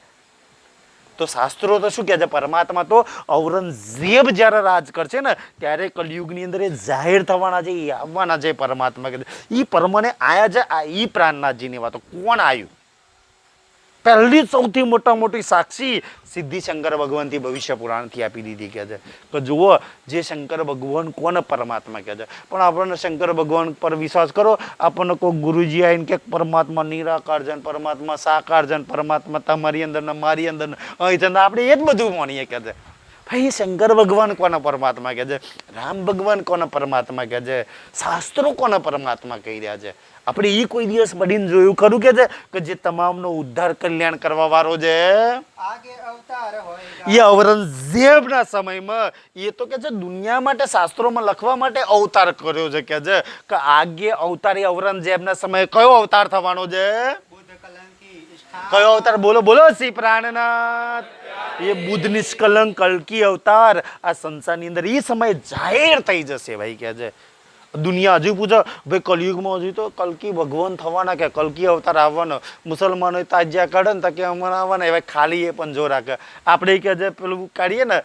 S1: તો શાસ્ત્રો તો શું કહે છે? પરમાત્મા તો ઔરંગઝેબ જ્યારે રાજ કરશે ને ત્યારે કલયુગની અંદર એ જાહેર થવાના છે, એ આવવાના છે. પરમાત્મા કહે એ પરમાને આયા છે. આ ઈ પ્રાણનાથજીની વાતો કોણ આવ્યું? પહેલી સૌથી મોટી સાક્ષી સિદ્ધિ શંકર ભગવાનથી ભવિષ્ય પુરાણથી આપી દીધી કે છે કે જુઓ જે શંકર ભગવાન કોને પરમાત્મા કહે છે. પણ આપણને શંકર ભગવાન પર વિશ્વાસ કરો, આપણને કોઈ ગુરુજી આવીને કે પરમાત્મા નિરાકાર છે, પરમાત્મા સાકાર છે, પરમાત્મા તમારી અંદર ને મારી અંદર ને અહીં છે, આપણે એ જ બધું માનીએ કે છે. ભાઈ શંકર ભગવાન કોને પરમાત્મા કહે છે? રામ ભગવાન કોને પરમાત્મા કહે છે? શાસ્ત્રો કોને પરમાત્મા કહી રહ્યા છે? આપણે એ કોઈ દિવસ પડીને જોયું ખરું કે છે કે જે તમામનો ઉદ્ધાર કલ્યાણ કરવા વાળો છે એ ઔરંગઝેબના સમયમાં એ તો કે છે દુનિયા માટે શાસ્ત્રોમાં લખવા માટે અવતાર કર્યો છે કે છે કે આગે અવતાર એ ઔરંગઝેબના સમયે કયો અવતાર થવાનો છે? કયો અવતાર? બોલો બોલો શ્રી પ્રાણનાથ. એ બુદ્ધ નિષ્કલંક કલ્કી અવતાર આ સંસારની અંદર એ સમયે જાહેર થઈ જશે. ભાઈ કે છે દુનિયા હજુ પૂછો ભાઈ કલયુગમાં હજુ તો કલ્કી ભગવાન થવાના કે કલ્કી અવતાર આવવાનો, મુસલમાનો તાજ્યા કાઢે ને તો કે અમારા આવવાના, એવા ખાલી એ પણ જો રાખે. આપણે કે છે પેલું કાઢીએ ને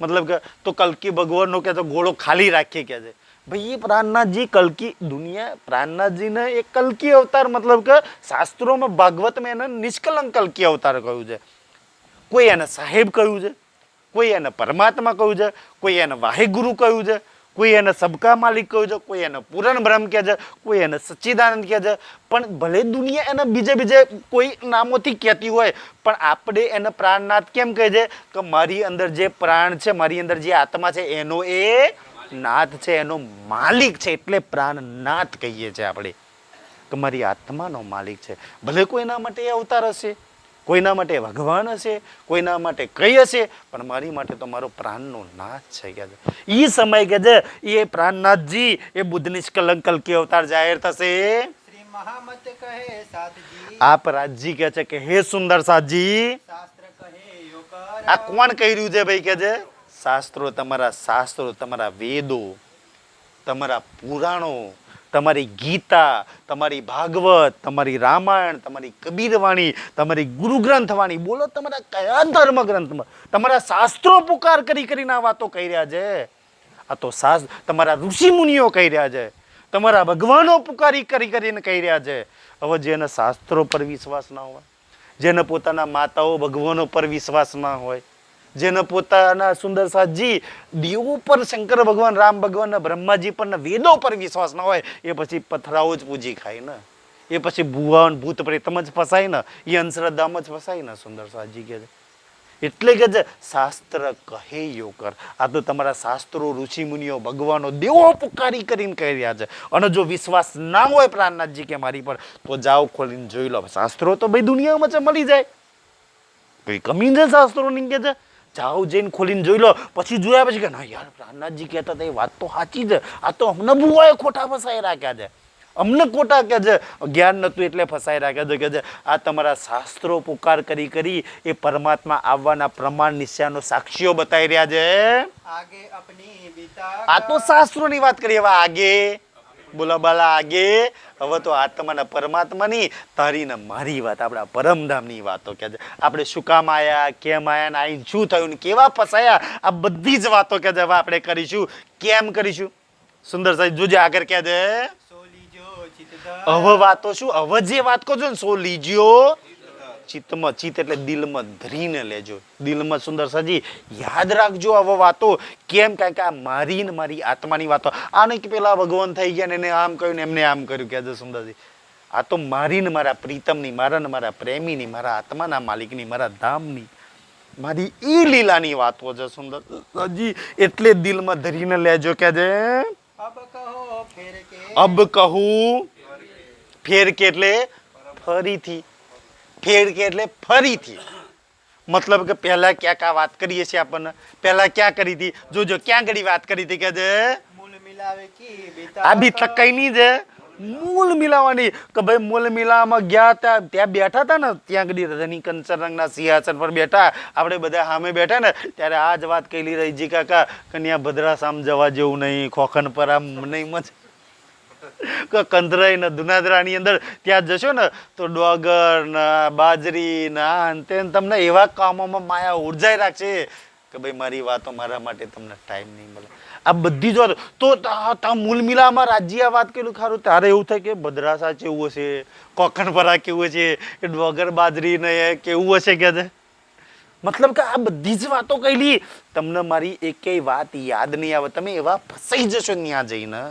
S1: મતલબ કે તો કલ્કી ભગવાનનો કે તો ઘોડો ખાલી રાખીએ કે છે. ભાઈ એ પ્રાણનાથજી કલ્કી દુનિયા પ્રાણનાથજીને એક કલ્કી અવતાર મતલબ કે શાસ્ત્રોમાં ભાગવતમાં એને નિષ્કલંક કલ્કી અવતાર કહ્યું છે. કોઈ એને સાહેબ કહ્યું છે, કોઈ એને પરમાત્મા કહ્યું છે, કોઈ એને વાહેગુરુ કહ્યું છે, કોઈ એને સબકા માલિક કહ્યું છે, કોઈ એને પૂરણ બ્રહ્મ કહે છે, કોઈ એને સચ્ચિદાનંદ કહે છે. પણ ભલે દુનિયા એને બીજે કોઈ નામોથી કહેતી હોય પણ આપણે એને પ્રાણનાથ કેમ કહે છે? કે મારી અંદર જે પ્રાણ છે, મારી અંદર જે આત્મા છે એનો એ નાથ છે, એનો માલિક છે, એટલે પ્રાણનાથ કહીએ છીએ આપણે કે મારી આત્માનો માલિક છે. ભલે કોઈના માટે એ અવતાર હશે, કોઈના માટે ભગવાન હશે, કોઈના માટે કઈ હશે, પણ મારી માટે તો મારો પ્રાણનો નાથ છે કે છે. એ સમય કે છે એ પ્રાણનાથજી એ બુદ્ધ નિષ્કલંક કલ્કી અવતાર જાહેર થશે.
S2: શ્રી મહામત કહે સાધજી,
S1: આપ રાજજી કે છે કે હે સુંદર સાધજી.
S2: શાસ્ત્ર કહે યોગર.
S1: આ કોણ કહી રહ્યું છે ભાઈ કે છે? શાસ્ત્રો, તમારા વેદો, તમારા પુરાણો, તમારી ગીતા, તમારી ભાગવત, તમારી રામાયણ, તમારી કબીરવાણી, તમારી ગુરુ ગ્રંથવાણી, બોલો તમારા કયા ધર્મ ગ્રંથમાં તમારા શાસ્ત્રો પુકાર કરીને આ વાતો કહી રહ્યા છે. આ તો તમારા ઋષિ મુનિઓ કહી રહ્યા છે, તમારા ભગવાનો પુકારી કરીને કહી રહ્યા છે. હવે જેને શાસ્ત્રો પર વિશ્વાસ ના હોય, જેને પોતાના માતાઓ ભગવાનો પર વિશ્વાસ ના હોય, જેને પોતાના સુંદર સાધજી દેવો પર, શંકર ભગવાન, રામ ભગવાન, બ્રહ્માજી પર, વેદો પર વિશ્વાસ ના હોય, એ પછી પથરાઓ જ પૂજી ખાય ને, એ પછી ભૂત પ્રેતમ જ ફસાય ને, એ અંધશ્રદ્ધામાં જ ફસાય ને. સુંદર સાધજી કહે છે એટલે કે જે શાસ્ત્ર કહે યો કર. આ તો તમારા શાસ્ત્રો ઋષિ મુનિઓ ભગવાનો દેવો પુકારી કરીને કહી રહ્યા છે. અને જો વિશ્વાસ ના હોય પ્રાણનાથજી કે મારી પર, તો જાઓ ખોલીને જોઈ લો. શાસ્ત્રો તો ભાઈ દુનિયામાં છે, મળી જાય, કઈ કમી છે શાસ્ત્રોની કે છે? જાઓ જઈને ખોલીને જોઈ લો. પછી જોયા પછી કે ના યાર પ્રાણનાથજી કહેતા હતા એ વાત તો સાચી છે, આ તો અમને ભૂવાએ ખોટા ફસાઈ રાખ્યા છે, અમને ખોટા કે છે, જ્ઞાન નતું એટલે ફસાઈ રાખ્યા છે કે છે. આ તમારા શાસ્ત્રો પુકાર કરી કરી એ પરમાત્મા આવવાના પ્રમાણ નિશ્ચયનો સાક્ષીઓ બતાવી રહ્યા છે.
S2: आगे अपनी बिता
S1: આ તો શાસ્ત્રોની વાત કરીએ. હવે આગે બોલા બાલા આગે. હવે તો આત્માના પરમાત્માની તારી ને મારી વાત, આપણા પરમધામની વાતો કે છે. આપણે શું કામ આયા, કેમ આયા, ને આઈને શું થયું, ને કેવા ફસાયા, આ બધી જ વાતો કે છે હવે આપણે કરીશું. કેમ કરીશું? સુંદર સાહેબ જોજે આગળ કે છે.
S2: सो लीजो चित्त
S1: હવે વાતો શું, હવે જે વાત કહો છો ને, સો લીજ્યો ચિત્તમાં. ચિત્ત એટલે દિલમાં ધરીને લેજો. દિલમાં સુંદર સાજી યાદ રાખજો હવે વાતો. કેમ? કારણ કે આ મારી ને મારી આત્માની વાતો. આ નહીં કે પેલા ભગવાન થઈ ગયા ને એને આમ કહ્યું ને એમને આમ કર્યું કે સુંદરજી. આ તો મારી ને મારા પ્રીતમની, મારા ને મારા પ્રેમીની, મારા આત્માના માલિકની, મારા ધામની, મારી એ લીલાની વાતો છે સુંદર સાજી. એટલે દિલમાં ધરીને લેજો કે છે.
S2: अब कहो फिर के
S1: અબ કહું ફેર કે એટલે ફરીથી, ફેર કે એટલે ફરીથી. મતલબ કે પહેલા ક્યાંક આ વાત કરીએ છીએ આપણને, પહેલા ક્યાં કરી હતી જોજો, ક્યાં ઘડી વાત કરી હતી કે છે
S2: मूल मिलावे की बिता
S1: આ બી કઈ નહીં છે મૂળ મિલાવાની. કે ભાઈ મૂળ મિલાવામાં ગયા ત્યાં બેઠા હતા ને, ત્યાં ઘડી રજની કંચન રંગના સિંહાસન પર બેઠા, આપણે બધા સામે બેઠા ને, ત્યારે આ જ વાત કહેલી રહીજી કાકા કન્યા ભદ્રા સામ જવા જેવું નહીં, ખોખન પર આમ નહીં મજ કંધરાઈ ને દુનાદરાની અંદર ત્યાં જશો ને તો ડોગર ને બાજરી ને આ ને તે તમને એવા કામોમાં માયા ઉર્જાઈ રાખશે કે ભાઈ મારી વાતો મારા માટે તમને ટાઈમ નહીં મળે. આ બધી જ વાતો તો તા મૂળ મિલામાં રાજ્ય વાત કર્યું ખારું, તારે એવું થાય કે ભદ્રાસા કેવું હશે, કોકણપરા કેવું હશે, કે ડોગર બાજરી ને કેવું હશે કે છે. મતલબ કે આ બધી જ વાતો કહેલી, તમને મારી એકેય વાત યાદ નહીં આવે, તમે એવા ફસાઈ જશો ત્યાં જઈને.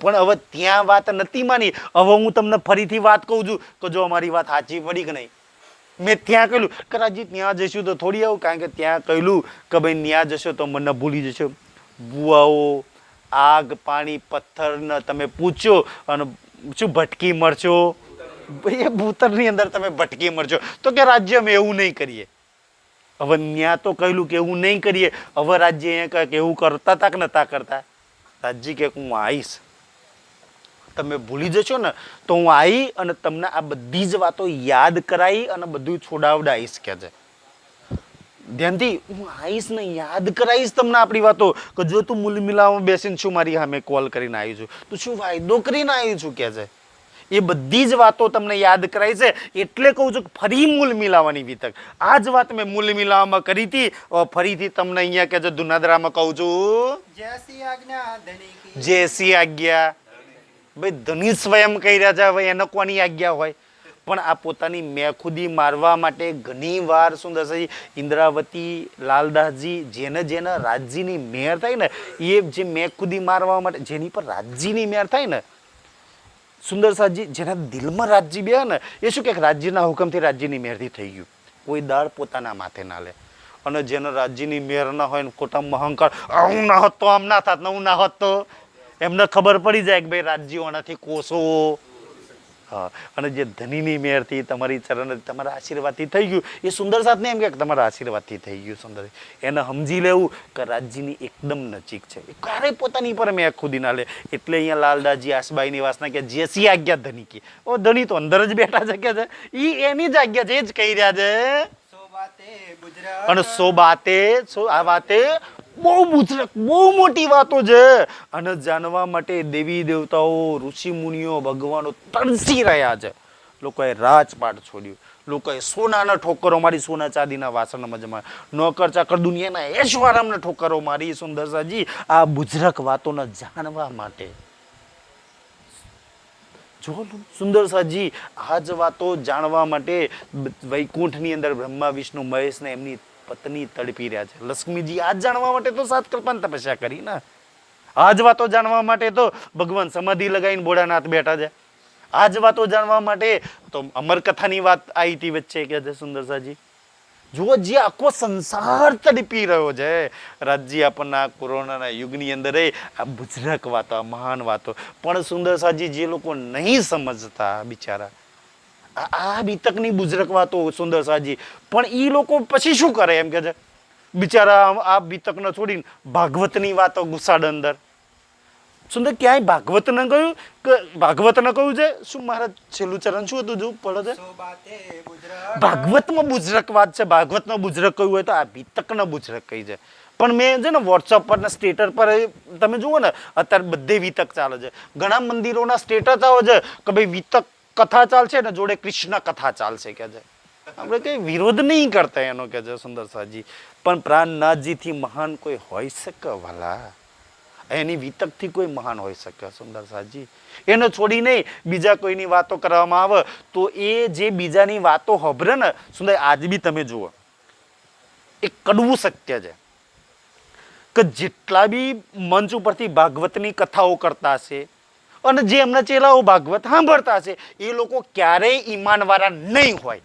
S1: પણ હવે ત્યાં વાત નથી માની. હવે હું તમને ફરીથી વાત કહું છું કે જો અમારી વાત સાચી પડી કે નહીં. મેં ત્યાં કહ્યું કે રાજી ત્યાં જઈશું તો થોડી આવું, કારણ કે ત્યાં કહ્યું કે ભાઈ ત્યાં જશો તો મને ભૂલી જશો. બુઆઓ આગ પાણી પથ્થરને તમે પૂછો અને શું ભટકી મરશો, એ ભૂતરની અંદર તમે ભટકી મરશો. તો કે રાજ્ય અમે એવું નહીં કરીએ. હવે ત્યાં તો કહ્યું કે એવું નહીં કરીએ. હવે રાજ્ય અહીંયા કહે કે એવું કરતા હતા કે નતા કરતા. રાજ્ય કે હું આવીશ, તમે ભૂલી જશો ને તો હું આવી અને તમને આ બધી જ વાતો યાદ કરાવી અને બધું છોડાવડાવીશ કે છે. ધ્યાનથી હું આવીશ ને યાદ કરાવીશ તમને આપણી વાતો. કે જો તું મૂલ મિલાવવામાં બેસીને શું મારી સામે કોલ કરીને આવી છું, તું શું વાયદો કરીને આવી છું કે છે, એ બધી જ વાતો તમને યાદ કરાવી છે. એટલે કહું છું કે ફરી મૂલ મિલાવવાની વિતક. આ જ વાત મેં મૂલ મિલાવવામાં કરી હતી, ફરીથી તમને અહીંયા કે છે દુનાદરામાં કહું છું.
S2: जैसी आज्ञा धनी की
S1: જેસી આજ્ઞા. ભાઈ ધની સ્વયં કહી રહ્યા છે, હવે એને કોની આજ્ઞા હોય? પણ આ પોતાની મેખુદી મારવા માટે ઘણી વાર સુંદર છે ઇન્દ્રાવતી લાલદાસજી જેને જેને રાજજીની મેર થાય ને, એ જે મેખુદી મારવા માટે જેની પર રાજજીની મેર થાય ને, સુંદર સાજી જેના દિલમાં રાજજી બે ને, એ શું કે રાજ્યના હુકમથી રાજ્યની મેરથી થઈ ગયું. કોઈ દાળ પોતાના માથે ના લે. અને જેને રાજ્યની મેર ના હોય ને ખોટા અહંકાર, હું ના હોત તો આમ ના થાત, હું ના હોત તો, એમને ખબર પડી જાય કે ભાઈ રાજ્યોનાથી કોસો. હા, અને જે ધનીની મેરથી તમારી ચરણ તમારા આશીર્વાદથી થઈ ગયું, એ સુંદર સાથ ને એમ કે તમારા આશીર્વાદથી થઈ ગયું સુંદર, એને સમજી લેવું કે રાજ્યની એકદમ નજીક છે. એ ક્યારેય પોતાની પર મેં ખુદી ના લે. એટલે અહીંયા લાલદાસજી આસબાઈની વાસના કે જેસી આજ્ઞા ધની કી. ઓ ધની તો અંદર જ બેઠા છે કે છે, એ એની જ આજ્ઞા છે, એ જ કહી રહ્યા છે.
S2: सो बातें गुजरा
S1: અને સો બાતે આ વાતે બહુ બુજરક બહુ મોટી વાતો છે. અને જાણવા માટે દેવી દેવતાઓ ઋષિ મુનિઓ ભગવાનો તરસી રહ્યા છે. લોકોએ રાજપાટ છોડ્યું, લોકોએ સોનાના ઠોકરો મારી, સોના ચાંદીના વાસણમાં જમા, નોકર ચાકર દુનિયાના ऐशवारामने ઠોકરો મારી સુંદર સાજી આ બુજરક વાતોને જાણવા માટે. જો સુંદર સાજી આ જ વાતો જાણવા માટે વૈકુંઠની અંદર બ્રહ્મા વિષ્ણુ મહેશ ને એમની પત્ની તડપી રહ્યા છે. લક્ષ્મીજી આ જ જાણવા માટે તો 7 કલ્પની તપસ્યા કરી ને. આ જ વાતો જાણવા માટે તો ભગવાન સમાધિ લગાવીને ભોળાનાથ બેઠા છે. આ જ વાતો જાણવા માટે તો અમરકથાની વાત આવી હતી વચ્ચે કે છે સુંદર સાજી. જુઓ, જે આખો સંસાર તડપી રહ્યો છે રાજજી આપણને આ કોરોનાના યુગની અંદર આ બુજરક વાતો, આ મહાન વાતો. પણ સુંદર સાજી જે લોકો નહીં સમજતા બિચારા આ બીતકની બુજરક વાતો સુંદર સાજી, પણ એ લોકો પછી શું કરે એમ કે છે બિચારા આ બીતકને છોડીને ભાગવતની વાતો ઘુસાડ અંદર. સુંદર ક્યાંય ભાગવત ન કહ્યું કે ભાગવત ન કહ્યું છે શું? મારા છેલ્લું ચરણ શું હતું? જો પડો છે
S2: સો બાતે બુજરક.
S1: ભાગવતમાં બુજરક વાત છે. ભાગવતમાં બુજરક કહ્યું હોય તો આ બીતકને બુજરક કહી છે. પણ મેં છે ને વોટ્સઅપ પર ને સ્ટેટસ પર તમે જુઓ ને અત્યારે બધે વિતક ચાલે છે. ઘણા મંદિરોના સ્ટેટસ આવે છે કે ભાઈ વિતક કથા ચાલશે ને જોડે કૃષ્ણ કથા ચાલશે કે છે. આપણે કઈ વિરોધ નહીં કરતા એનો કે છે સુંદર સાજી, પણ પ્રાણનાથજીથી મહાન કોઈ હોઈ શકે વાલા? એની વિતકથી કોઈ મહાન હોઈ શકે સુંદર સાજી? એને છોડી નહીં બીજા કોઈની વાતો કરવામાં આવે તો એ જે બીજાની વાતો હભરે ને સુંદર, આજ બી તમે જુઓ એક કડવું સત્ય છે કે જેટલા બી મંચ ઉપરથી ભાગવતની કથાઓ કરતા હશે અને જે એમના ચેલાઓ ભાગવત સાંભળતા હશે એ લોકો ક્યારેય ઈમાનવાળા નહીં હોય.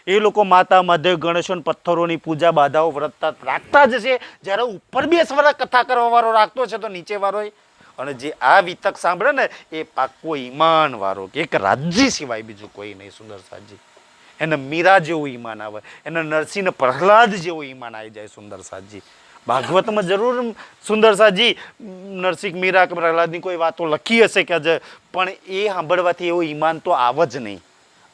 S1: એ લોકો માતા મધ્ય ગણેશો પથ્થરોની પૂજા બાધાઓ વ્રત રાખતા જ છે. જ્યારે ઉપર બેસવાળા કથા કરવા વાળો રાખતો છે તો નીચે વાળો. અને જે આ વિતક સાંભળે ને એ પાક્કો ઈમાન વાળો, કે એક રાજ્ય સિવાય બીજું કોઈ નહીં સુંદર સાજી. એને મીરા જેવું ઈમાન આવે, એને નરસિંહ પ્રહલાદ જેવું ઈમાન આવી જાય સુંદર સાજી. ભાગવતમાં જરૂર સુંદર સાજી નરસિંહ મીરા કે પ્રહલાદની કોઈ વાતો લખી હશે કે પણ એ સાંભળવાથી એવો ઈમાન તો આવે જ નહીં.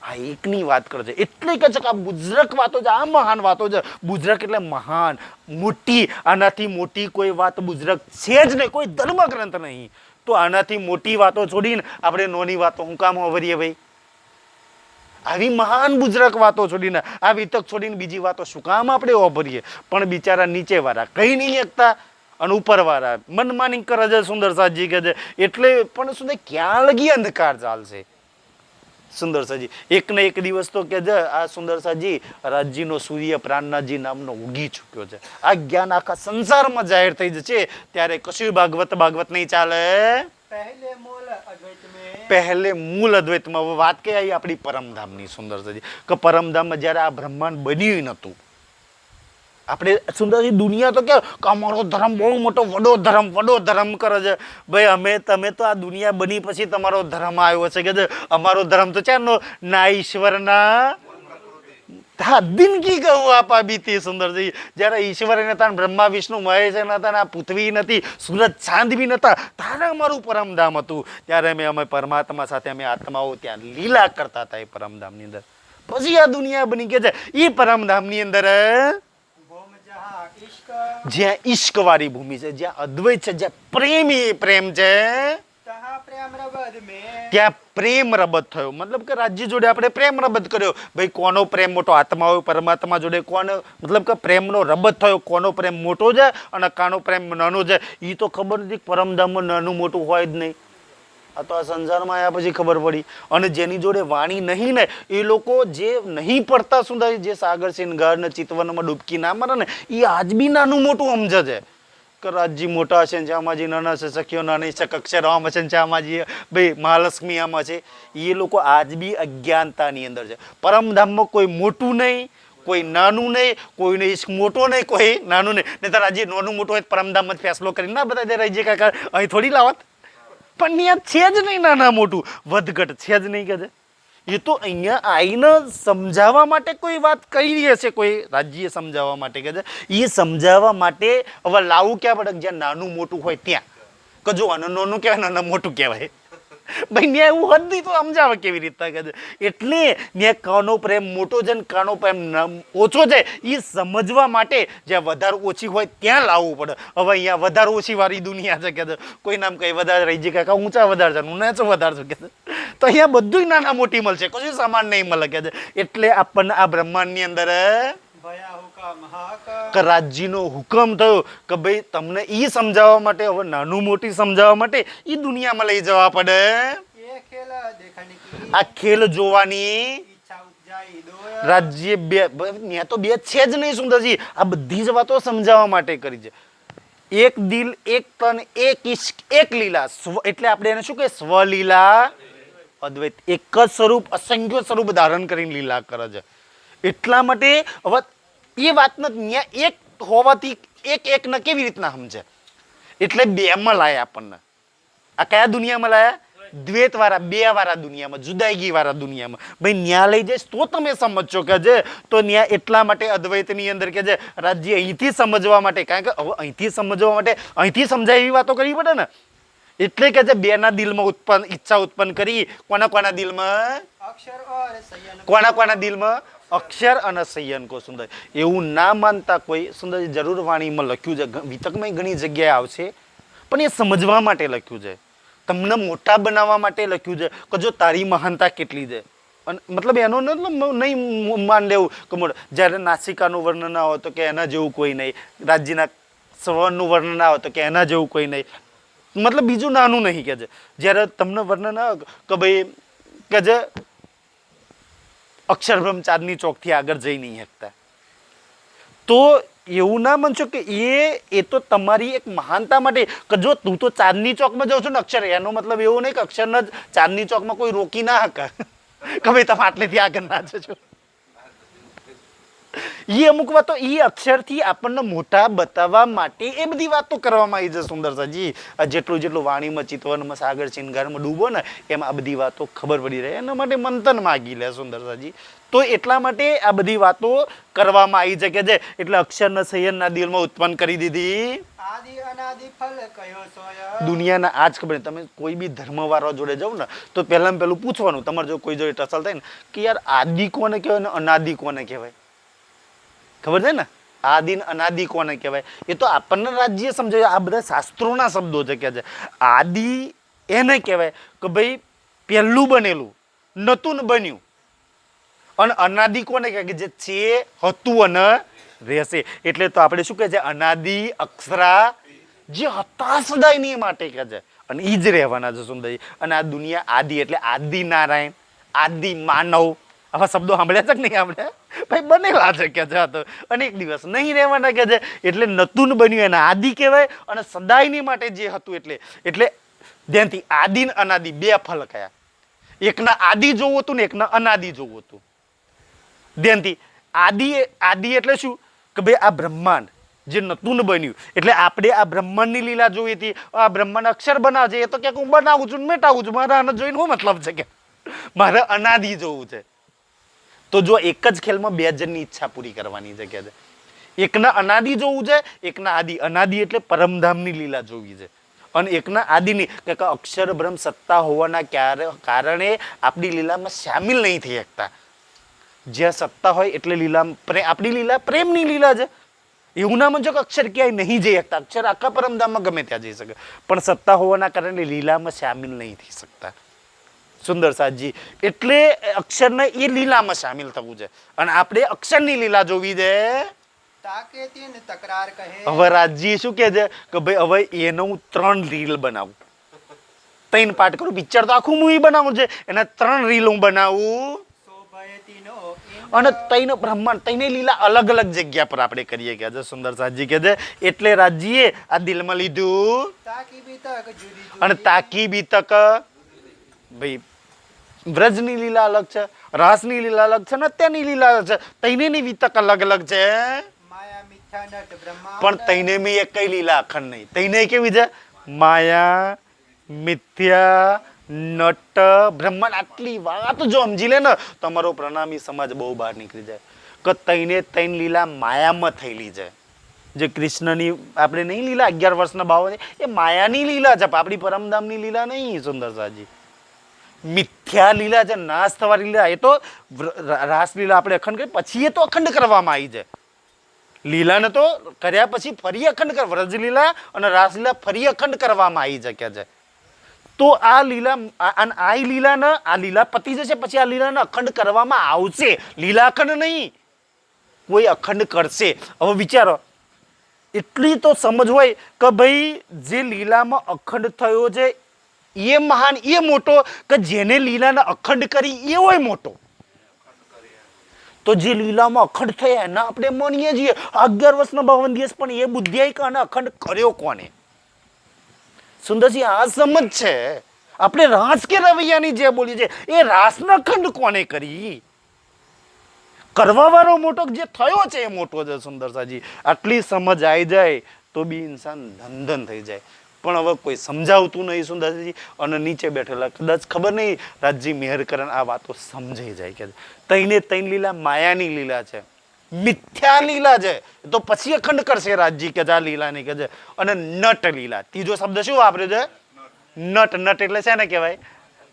S1: આ એકની વાત કરે છે એટલે કે છે કે આ બુજરક વાતો છે, આ મહાન વાતો છે. બુજરક એટલે મહાન, મોટી. આનાથી મોટી કોઈ વાત બુજરક છે જ નહીં, કોઈ ધર્મ ગ્રંથ નહીં. તો આનાથી મોટી વાતો છોડીને આપણે નોની વાતો હું કામ હોવરીએ ભાઈ? આવી મહાન બુજરક વાતો છોડીને, આ વિતક છોડીને બીજી વાતો શું કામ આપણે ઓભરીએ? પણ બિચારા નીચે વાળા કઈ નહીં એકતા અને ઉપર વાળા મનમાની કરે છે સુંદર સાજી કે છે. એટલે પણ સુંદર ક્યાં લગી અંધકાર ચાલશે સુંદર સાજી? એક ને એક દિવસ તો કે આ સુંદર સાજી રાજ્યનો સૂર્ય પ્રાણનાથજી નામનો ઉગી ચૂક્યો છે. આ જ્ઞાન આખા સંસારમાં જાહેર થઈ જશે ત્યારે કશું ભાગવત નહીં ચાલે. પહેલે મૂળ અદ્વૈતમાં વાત કઈ આવી આપણી પરમધામની સુંદર સાજી કે પરમધામમાં જ્યારે આ બ્રહ્માંડ બન્યું નહોતું. આપણે સુંદરજી દુનિયા તો કે અમારો ધર્મ બહુ મોટો વડો ધર્મ કરે છે. ભાઈ તમે તો આ દુનિયા બની પછી તમારો ધર્મ આવ્યો છે કે અમારો ધર્મ તો ચાલો ના ઈશ્વરના દિનકી કહું આપા બીતી સુંદરજી. જ્યારે ઈશ્વર નતા, બ્રહ્મા વિષ્ણુ મહેશ નતા, આ પૃથ્વી નથી, સૂરજ ચાંદ બી નતા, ત્યારે અમારું પરમધામ હતું. ત્યારે અમે પરમાત્મા સાથે અમે આત્માઓ ત્યાં લીલા કરતા હતા એ પરમધામની અંદર. પછી આ દુનિયા બની કે છે એ પરમધામની અંદર જ્યાં ઈશ્ક વાળી ભૂમિ છે, જ્યાં અદ્વૈત છે, જ્યાં પ્રેમ છે, ત્યાં પ્રેમ રબત થયો. મતલબ કે રાજ્ય જોડે આપણે પ્રેમ રબત કર્યો. ભાઈ કોનો પ્રેમ મોટો? આત્મા હોય પરમાત્મા જોડે કોનો મતલબ કે પ્રેમનો રબત થયો. કોનો પ્રેમ મોટો છે અને કાનો પ્રેમ નાનો છે એ તો ખબર નથી. પરમધામમાં નાનું મોટું હોય જ નહીં. આ તો આ સંસારમાં આવ્યા પછી ખબર પડી. અને જેની જોડે વાણી નહીં ને એ લોકો જે નહીં પડતા સુંદર, જે સાગર સિંગાર ને ચિતવનમાં ડૂબકી ના મારે ને એ આજ બી નાનું મોટું સમજે છે કે રાજજી મોટા હશે ને ચામાજી નાના છે, સખીઓ નાની છે, અક્ષર આમ હશે ને ચામાજી ભાઈ મહાલક્ષ્મી આમાં છે. એ લોકો આજ બી અજ્ઞાનતાની અંદર છે. પરમધામમાં કોઈ મોટું નહીં, કોઈ નાનું નહીં, કોઈને ઈશ્ક મોટો નહીં, કોઈ નાનું નહીં. નહીં તો રાજ્ય નાનું મોટું હોય પરમધામમાં ફેસલો કરીને ના બધા દે રાજ્ય કાકા અહીં થોડી લાવત. પણ ત્યાં છે જ નહીં નાના મોટું, વધઘટ છે જ નહીં કે છે. એ તો અહીંયા આવીને સમજાવવા માટે કોઈ વાત કહી હશે, કોઈ રાજ્ય સમજાવવા માટે કે છે. એ સમજાવવા માટે હવે લાવવું ક્યાં પડે? જ્યાં નાનું મોટું હોય ત્યાં કે જો આનું નાનું કહેવાય, નાના મોટું કહેવાય. ભાઈ ત્યાં એવું હદ નહીં તો સમજાવે કેવી રીતના કે છે. એટલે ત્યાં કાનો પ્રેમ મોટો છે ને કાનો પ્રેમ ઓછો છે એ સમજવા માટે જ્યાં વધારે ઓછી હોય ત્યાં લાવવું પડે. હવે અહીંયા વધારે ઓછી વાળી દુનિયા છે કે છે. કોઈ નામ કઈ વધારે રહી જાય કાકા ઊંચા વધારે છે, હું નાચો વધારે છું કે છે. તો અહીંયા બધું નાના મોટી મળશે, કશું સામાન નહીં મળે કે છે. એટલે આપણને આ બ્રહ્માંડની અંદર રાજ્યનો હુકમ થયો કે ભાઈ તમને ઈ સમજાવવા માટે, હવે નાનું મોટી સમજાવવા માટે ઈ દુનિયામાં લઈ જવા પડે. આ ખેલ જોવાની રાજ્ય બે તો બે છે જ નહીં સુંદરજી. આ બધી જ વાતો સમજાવવા માટે કરી છે. એક દિલ, એક તન, એક ઈશ્ક, એક લીલા. એટલે આપણે એને શું કહે? સ્વલીલા અદ્વૈત. એક જ સ્વરૂપ અસંખ્ય સ્વરૂપ ધારણ કરીને લીલા કરે છે. એટલા માટે હવે એ વાતને ન્યા એક હોવાથી એક ને કેવી રીતના સમજે? એટલે બેમાં લાયા આપણને. આ કયા દુનિયામાં લાયા? દ્વૈત વાળા, બે વાળા દુનિયામાં, જુદાઈગી વાળા દુનિયામાં. ભાઈ ન્યા લઈ જઈશ તો તમે સમજશો કે જે તો ન્યા એટલા માટે અદ્વૈતની અંદર કે જે રાજ્ય અહીંથી સમજવા માટે, કારણ કે હવે અહીંથી સમજવા માટે અહીંથી સમજાય એવી વાતો કરવી પડે ને. એટલે કે જે બેના દિલમાં ઈચ્છા ઉત્પન્ન કરી. કોના દિલમાં?
S2: અક્ષર ઓર સંયન
S1: કોના દિલમાં? અક્ષર અને સંયન કો સુંદર. એવું ના માનતા કોઈ સુંદર જરૂર વાણીમાં લખ્યું છે, વિતકમાં ઘણી જગ્યાએ આવશે, પણ એ સમજવા માટે લખ્યું છે, તમને મોટા બનાવવા માટે લખ્યું છે કે જો તારી મહાનતા કેટલી છે. અને મતલબ એનો નહીં માન લેવું કે જ્યારે નાસિકાનું વર્ણન ના હોય તો કે એના જેવું કોઈ નહીં, રાજ્યના સવર્ણનું વર્ણન ના હોય તો કે એના જેવું કોઈ નહીં. મતલબ બીજું નાનું નહીં કે છે. જ્યારે તમને વર્ણન આવે કે ભાઈ કે જે અક્ષરબ્રહ્મ ચાંદની ચોકથી આગળ જઈ નહીં શકતા, તો એવું ના માનશો કે એ તો તમારી એક મહાનતા માટે કે જો તું તો ચાંદની ચોકમાં જાઉં છું ને અક્ષર, એનો મતલબ એવો નહીં કે અક્ષરને જ ચાંદની ચોકમાં કોઈ રોકી ના શકે કે ભાઈ તમે આટલેથી આગળ ના જજો. એ અમુક વાતો એ અક્ષરથી આપણને મોટા બતાવવા માટે એ બધી વાતો કરવામાં આવી છે સુંદરસાજી. જેટલું વાણીમાં ચિતવનમાં સાગર શિંગારમાં ડૂબો ને એમ આ બધી વાતો ખબર પડી રહે, એના માટે મંથન માગી લે સુંદરસાજી. તો એટલા માટે આ બધી વાતો કરવામાં આવી છે કે જે એટલે અક્ષરના સંયનના દિલમાં ઉત્પન્ન કરી દીધી.
S2: આદિ અનાદિ ફલ કયો સોય.
S1: દુનિયાના આ જ ખબર. તમે કોઈ બી ધર્મવાળા જોડે જાઓ ને તો પહેલાં પહેલું પૂછવાનું તમારે જો કોઈ જોડે ટસલ થાય ને કે યાર આદિ કોને કહેવાય ને અનાદિ કોને કહેવાય? ખબર છે ને? આદિ અનાદિ કોને કહેવાય? એ તો આપણને રાજ્ય સમજાય. આ બધા શાસ્ત્રોના શબ્દો છે કે છે આદિ એને કહેવાય કે ભાઈ પહેલું બનેલું, નતું બન્યું. અને અનાદિ કોને કહેવાય? કે જે છે, હતું અને રહેશે. એટલે તો આપણે શું કહે છે? અનાદિ અક્ષરા, જે હતા સદાયની માટે કહે છે અને એ જ રહેવાના છે સુંદરજી. અને આ દુનિયા આદિ એટલે આદિ નારાયણ, આદિ માનવ, આવા શબ્દો સાંભળ્યા છે કે નહીં આપણે? ભાઈ બનેલા છે કે છે તો, અને એક દિવસ નહીં રહેવાના કે છે. એટલે નતું બન્યું એને આદિ કહેવાય. અને સદાયની માટે જે હતું એટલે ધ્યાનથી આદિ ને અનાદિ બે ફલ કયા? એકના આદિ જોવું હતું ને એકના અનાદિ જોવું હતું. ધ્યાનથી આદિ એટલે શું? કે ભાઈ આ બ્રહ્માંડ જે નતું બન્યું, એટલે આપણે આ બ્રહ્માંડની લીલા જોઈ હતી. આ બ્રહ્માંડ અક્ષર બનાવે છે, એ તો ક્યાંક હું બનાવું છું ને મેટાવું છું, મારા આને જોઈને શું મતલબ છે? કે મારે અનાદિ જોવું છે. તો જો એક જ ખેલમાં બે જણની ઈચ્છા પૂરી કરવાની છે કે એકના અનાદિ જોવું છે, એકના આદિ. અનાદિ એટલે પરમધામની લીલા જોવી છે, અને એકના આદિની કે અક્ષર બ્રહ્મ સત્તા હોવાના કારણે આપણી લીલામાં સામેલ નહીં થઈ શકતા. જ્યાં સત્તા હોય એટલે લીલા, આપણી લીલા પ્રેમની લીલા છે. એવું ના માનજો કે અક્ષર ક્યાંય નહીં જઈ શકતા. અક્ષર આખા પરમધામમાં ગમે ત્યાં જઈ શકે, પણ સત્તા હોવાના કારણે લીલામાં સામેલ નહીં થઈ શકતા. સુંદરસાજી એટલે અક્ષરને એ લીલામાં સામેલ થવું છે, અને આપણે અક્ષરની લીલા જોવી છે.
S2: તાકે તીન તકરાર કહે.
S1: હવે રાજજી શું કહે છે કે ભાઈ હવે એનો હું 3 રીલ બનાવું, 3 પાર્ટ કરું. પિક્ચર તો આખું મૂવી બનાવવું છે, એના 3 રીલ હું બનાવું.
S2: શોભય તીનો
S1: અને 3 બ્રહ્માંડ 3 લીલા અલગ અલગ જગ્યા પર આપણે કરીએ કે છે સુંદરસાજી કે છે. એટલે રાજજીએ આ દિલમાં લીધું.
S2: તાકી બીતક જુદી જુદી.
S1: અને તાકી બીતક ભાઈ વ્રજની લીલા અલગ છે, રાસની લીલા અલગ છે, ને ત્યાંની લીલા અલગ છે. તૈનેની વિતક અલગ અલગ છે,
S2: માયા મિથ્યા નટ બ્રહ્માંડ.
S1: પણ તૈને મી એક કઈ લીલા અખંડ નહીં. તૈને કેવી છે? માયા મિથ્યા નટ બ્રહ્માંડ. આટલી વાત જો સમજી લે ને તમારો પ્રણામી સમાજ બહુ બહાર નીકળી જાય. કે તૈને 3 લીલા માયામાં થયેલી છે. જે કૃષ્ણની આપણે નહીં લીલા 11 વર્ષના બાવા, એ માયાની લીલા છે, આપણી પરમધામની લીલા નહીં સુંદરસાજી. મિથ્યા લીલા છે, નાશ થવાની લીલા. એ તો રાસલીલા આપણે અખંડ કરી પછી એ તો અખંડ કરવામાં આવી છે. લીલાને તો કર્યા પછી ફરી અખંડ કર, વ્રજલીલા અને રાસલીલા ફરી અખંડ કરવામાં આવી છે કે છે. તો આ લીલા આ લીલાને આ લીલા પતી જશે, પછી આ લીલાને અખંડ કરવામાં આવશે. લીલા અખંડ નહીં, કોઈ અખંડ કરશે. હવે વિચારો, એટલી તો સમજ હોય કે ભાઈ જે લીલામાં અખંડ થયો છે એ મહાન, એ મોટો, કે જેને લીલાને અખંડ કરી એ હોય મોટો. તો જે લીલામાં અખંડ થયા એના આપણે માનીએ છીએ. 11 વર્ષનો 52 દિવસ, પણ એ બુદ્ધિ કે અખંડ કર્યો કોને? સુંદરજી આ સમજ છે. આપણે રાસ કે રવૈયાની જે બોલી છે એ રાસનો અખંડ કોને કરી? કરવા વાળો મોટો જે થયો છે એ મોટો છે સુંદરસાજી. આટલી સમજ આવી જાય તો બી ઇન્સાન ધન થઈ જાય. પણ હવે કોઈ સમજાવતું નહીં સુંદરસાજી, અને નીચે બેઠેલા કદાચ ખબર નહીં રાજજી મેહર કરે આ વાતો સમજાઈ જાય કે તઈને તૈન લીલા માયાની લીલા છે, મિથ્યા લીલા છે. તો પછી અખંડ કરશે રાજજી કે આ લીલા નહીં કે છે. અને નટ લીલા, ત્રીજો શબ્દ શું વાપર્યો છે? નટ. નટ એટલે છે ને કહેવાય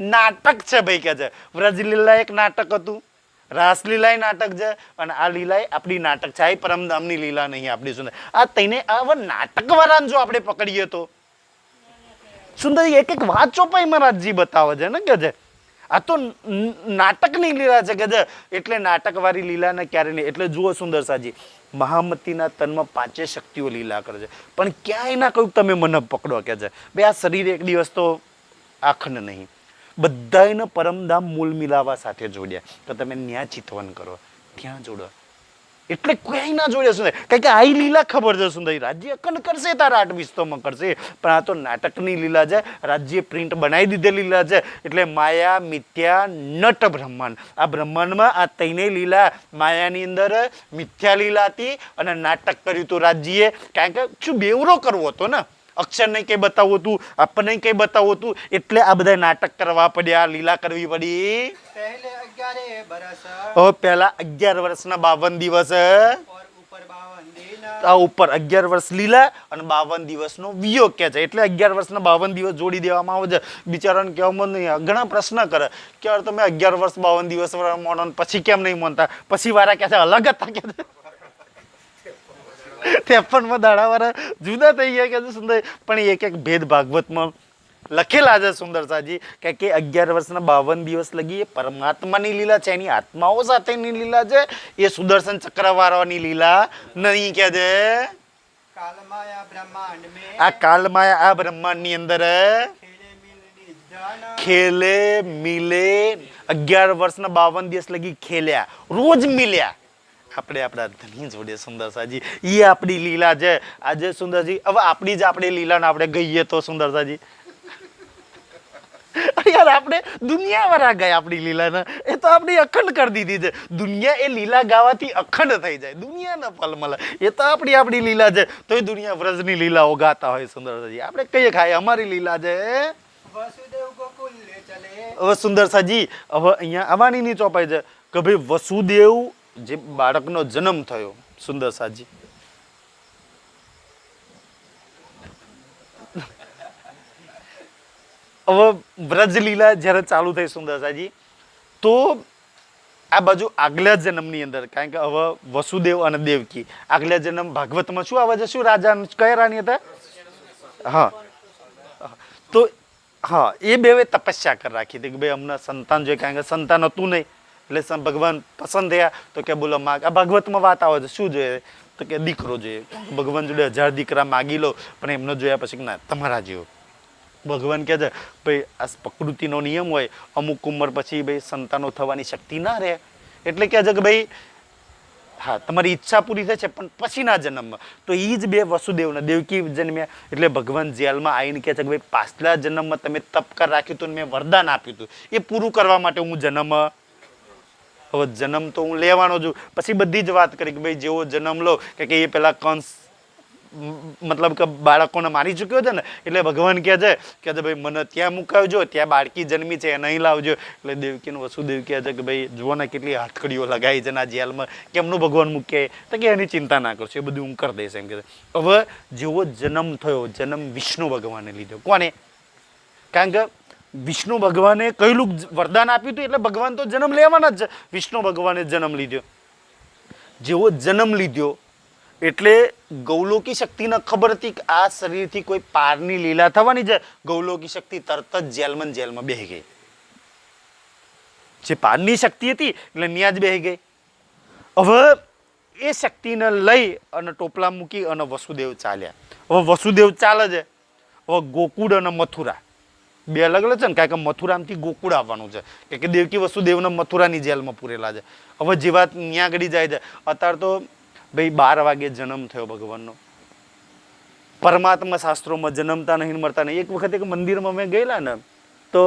S1: નાટક છે ભાઈ કે છે. વ્રજલીલા એક નાટક હતું, રાસલીલા નાટક છે, અને આ લીલા આપણી નાટક છે. આ પરમધામની લીલા નહીં આપણી સુંદર. આ તઈને આવા નાટક વાળાને જો આપણે પકડીએ તો સુંદર એક એક વાત ચોપાઈમાં રાજજી બતાવે છે ને કે છે આ તો નાટકની લીલા છે કે છે. એટલે નાટકવાળી લીલાને ક્યારે નહીં. એટલે જુઓ સુંદરસાજી, મહામતીના તનમાં પાંચે શક્તિઓ લીલા કરે છે, પણ ક્યાંય ના કહ્યું તમે મને પકડો કે છે બે આ શરીર એક દિવસ તો આખંડ નહીં. બધાને પરમધામ મૂળ મિલાવા સાથે જોડ્યા તો તમે ન્યા ચિતવન કરો, ત્યાં જોડો. એટલે ક્યાંય ના જોડે સુંદર, કારણ કે આ લીલા ખબર છે સુંદર. રાજ્ય અખંડ કરશે તારા 8 વિસ્તોમાં કરશે, પણ આ તો નાટકની લીલા છે. રાજ્ય પ્રિન્ટ બનાવી દીધેલી લીલા છે. એટલે માયા મિથ્યા નટ બ્રહ્માંડ. આ બ્રહ્માંડમાં આ તઈને લીલા, માયાની અંદર મિથ્યા લીલા હતી અને નાટક કર્યું હતું રાજ્યએ. કારણ કે શું બેવરો કરવો હતો ને, અક્ષર નહીં કઈ બતાવવું હતું, આપણને કઈ બતાવવું હતું. એટલે આ બધા નાટક કરવા પડ્યા, લીલા કરવી પડી.
S2: पहले 11 बरस
S1: પહેલા 11 વર્ષના 52 દિવસ,
S2: और ऊपर 52 दिन
S1: આ ઉપર 11 વર્ષ લીલા અને 52 દિવસનો વિયોગ કે છે. એટલે 11 વર્ષના 52 દિવસ જોડી દેવામાં આવે છે. બિચારાને કહેવામાં નહીં, ઘણા પ્રશ્ન કરે કે યાર તમે 11 વર્ષ 52 દિવસ મોનો પછી કેમ નહીં માનતા? પછી વાળા કહે છે અલગ હતા કે 53 દાડા વાળા જુદા થઈ ગયા કે સુંદર. પણ એક એક ભેદ ભાગવતમાં લખેલા છે સુંદરસાજી કે 11 વર્ષના 52 દિવસ લગી એ પરમાત્માની લીલા છે, એની આત્માઓ સાથેની લીલા છે. એ સુદર્શન ચક્રવાળાની લીલા નહીં કે છે.
S2: काल माया ब्रह्मांड में
S1: આ કાલમાયા આ બ્રહ્માંડની અંદર
S2: खेले मिलनी धन
S1: ખેલે મિલે 11 વર્ષના 52 દિવસ લગી ખેલ્યા, રોજ મિલ્યા. આપણે આપણા ધની જોડે સુંદરસાજી, એ આપણી લીલા છે આજે સુંદરજી. હવે આપણી જ આપણે લીલાને આપણે ગઈએ તો સુંદરસાજી યાર આપણે દુનિયા વાળા ગયા આપણી લીલાને, એ તો આપણી અખંડ કરી દીધી છે. દુનિયા એ લીલા ગાવાથી અખંડ થઈ જાય, દુનિયાના ફલ મળે. એ તો આપણી લીલા છે. તો એ દુનિયા વ્રજની લીલાઓ ગાતા હોય સુંદરસાજી. આપણે કહીએ ખાય અમારી લીલા છે.
S2: वसुदेव गोकुल ले चले
S1: હવે સુંદરસાજી હવે અહીંયા આવવાની ની ચોપાઈ છે કે ભાઈ વસુદેવ જે બાળકનો જન્મ થયો સુંદરસાજી, હવે વ્રજલીલા જ્યારે ચાલુ થઈ સુંદરસાજી, તો આ બાજુ આગલા જન્મની અંદર, કારણ કે હવે વસુદેવ અને દેવકી આગલા જન્મ ભાગવતમાં શું આવે છે? શું રાજા કયા રાણી હતા? હા, તો હા એ બે તપસ્યા કરી રાખી હતી કે ભાઈ અમને સંતાન જોઈએ, કારણ કે સંતાન હતું નહીં. એટલે ભગવાન પસંદ થયા તો કે બોલો માગ. આ ભાગવતમાં વાત આવે છે શું જોઈએ? તો કે દીકરો જોઈએ. ભગવાન જોડે 1000 દીકરા માગી લો, પણ એમને જોયા પછી ના તમારા જેવો. ભગવાન કહે છે ભાઈ આ પ્રકૃતિનો નિયમ હોય, અમુક ઉંમર પછી ભાઈ સંતાનો થવાની શક્તિ ના રહે. એટલે કહે છે કે ભાઈ હા તમારી ઈચ્છા પૂરી થશે પણ પછીના જન્મમાં. તો એ જ બે વસુદેવના દેવકી જન્મ્યા. એટલે ભગવાન જેલમાં આવીને કહે છે કે ભાઈ પાછલા જન્મમાં તમે તપ કરી રાખ્યું હતું, મેં વરદાન આપ્યું હતું, એ પૂરું કરવા માટે હું હવે જન્મ તો હું લેવાનો છું. પછી બધી જ વાત કરી કે ભાઈ જેવો જન્મ લો કે એ પેલા કંસ મતલબ કે બાળકોને મારી ચૂક્યો છે ને, એટલે ભગવાન કહે છે કે ભાઈ મને ત્યાં મુકાવજો, ત્યાં બાળકી જન્મી છે એ નહીં લાવજો. એટલે દેવકીનું વસુદેવ કહે છે કે ભાઈ જુઓ ને કેટલી હાથકડીઓ લગાવી છે ના જેલમાં, કેમનું ભગવાન મૂકે? તો કે એની ચિંતા ના કરશો, એ બધું હું કરી દઈશ એમ કે. હવે જેવો જન્મ થયો, જન્મ વિષ્ણુ ભગવાને લીધો. કોને? કારણ કે વિષ્ણુ ભગવાને કહેલું વરદાન આપ્યું હતું, એટલે ભગવાન તો જન્મ લેવાના જ. વિષ્ણુ ભગવાને જન્મ લીધો. જેવો જન્મ લીધો એટલે ગૌલોકી શક્તિને ખબર હતી કે આ શરીરથી કોઈ પારની લીલા થવાની છે. ગૌલોકી શક્તિ તરત જ જેલમાં બેહી ગઈ. જે પારની શક્તિ હતી એટલે ન્યા જ બેહી ગઈ. હવે એ શક્તિને લઈ અને ટોપલા મૂકી અને વસુદેવ ચાલ્યા. હવે વસુદેવ ચાલે છે. હવે ગોકુળ અને મથુરા બે અલગ અલગ છે ને, કારણ કે મથુરામાંથી ગોકુળ આવવાનું છે કે દેવકી વસુદેવને મથુરાની જેલમાં પૂરેલા છે. હવે જે વાત ન્યા આગળ જાય છે, અત્યારે તો ભાઈ 12 વાગે જન્મ થયો ભગવાનનો. પરમાત્મા શાસ્ત્રોમાં જન્મતા નહીં મરતા નહીં. એક વખત એક મંદિરમાં મેં ગયેલા ને તો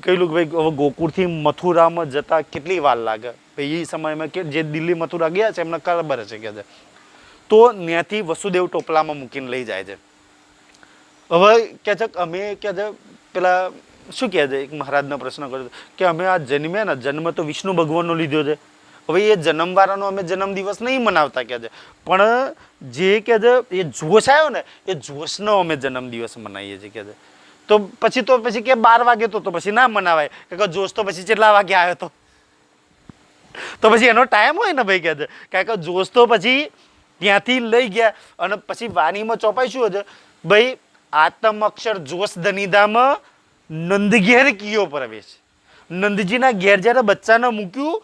S1: કહેલું કે ભાઈ હવે ગોકુળથી મથુરામાં જતા કેટલી વાર લાગે? ભાઈ એ સમયમાં કે જે દિલ્હી મથુરા ગયા છે એમને ખબર છે કે છે તો ત્યાંથી વસુદેવ ટોપલામાં મૂકીને લઈ જાય છે. હવે કે છે કે અમે કે છે પેલા શું કહે છે એક મહારાજનો પ્રશ્ન કર્યો કે અમે આ જન્મ્યા ને જન્મ તો વિષ્ણુ ભગવાનનો લીધો છે. હવે એ જન્મવાળાનો અમે જન્મદિવસ નહીં મનાવતા કે છે પણ જે કે છે એ જોશ આવ્યો ને એ જોશનો અમે જન્મદિવસ મનાવીએ છીએ કે છે. તો પછી કે 12 વાગે તો પછી ના મનાવાય કે જોશ તો પછી કેટલા વાગે આવ્યો તો પછી એનો ટાઈમ હોય ને ભાઈ કે છે કારણ કે જોશ તો પછી ત્યાંથી લઈ ગયા અને પછી વાણીમાં ચોપાઈ શું છે ભાઈ આતમ અક્ષર જોશ ધનિધામાં નંદ ઘેર કિયો પ્રવેશ. નંદજીના ઘેર જ્યારે બચ્ચાને મૂક્યું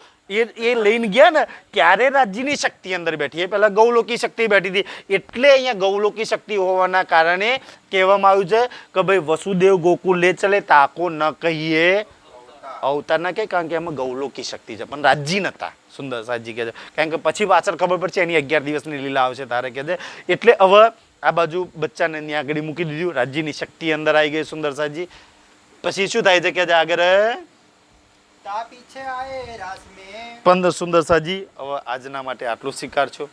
S1: એ લઈને ગયા ને ત્યારે રાજ્યની શક્તિ અંદર બેઠી. એ પહેલા ગૌલોકી શક્તિ બેઠી હતી એટલે અહીંયા ગૌલોકી શક્તિ હોવાના કારણે કહેવામાં આવ્યું છે કે ભાઈ વસુદેવ ગોકુલ લે ચલે તાકો ન કહીએ અવતાર ના કે કારણ કે એમાં ગૌલોકી શક્તિ છે પણ રાજ્ય નતા. સુંદર સાજી કહે છે કારણ કે પછી પાછળ ખબર પડશે એની 11 દિવસની લીલા આવશે તારે કહે છે એટલે હવે આ બાજુ બચ્ચાને ત્યાં આગળ મૂકી દીધું રાજ્યની શક્તિ અંદર આવી ગઈ. સુંદર સાજી પછી શું થાય છે કે આગળ
S2: તા પીછે આયે રાસ में
S1: પંદર. સુંદર સાજી હવે આજના માટે આટલું સ્વીકારજો.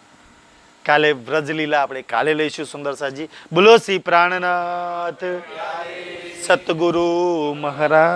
S1: કાલે વ્રજલીલા આપણે કાલે લઈશું. સુંદર સાજી બોલો શ્રી પ્રાણનાથ સતગુરુ મહારાજ.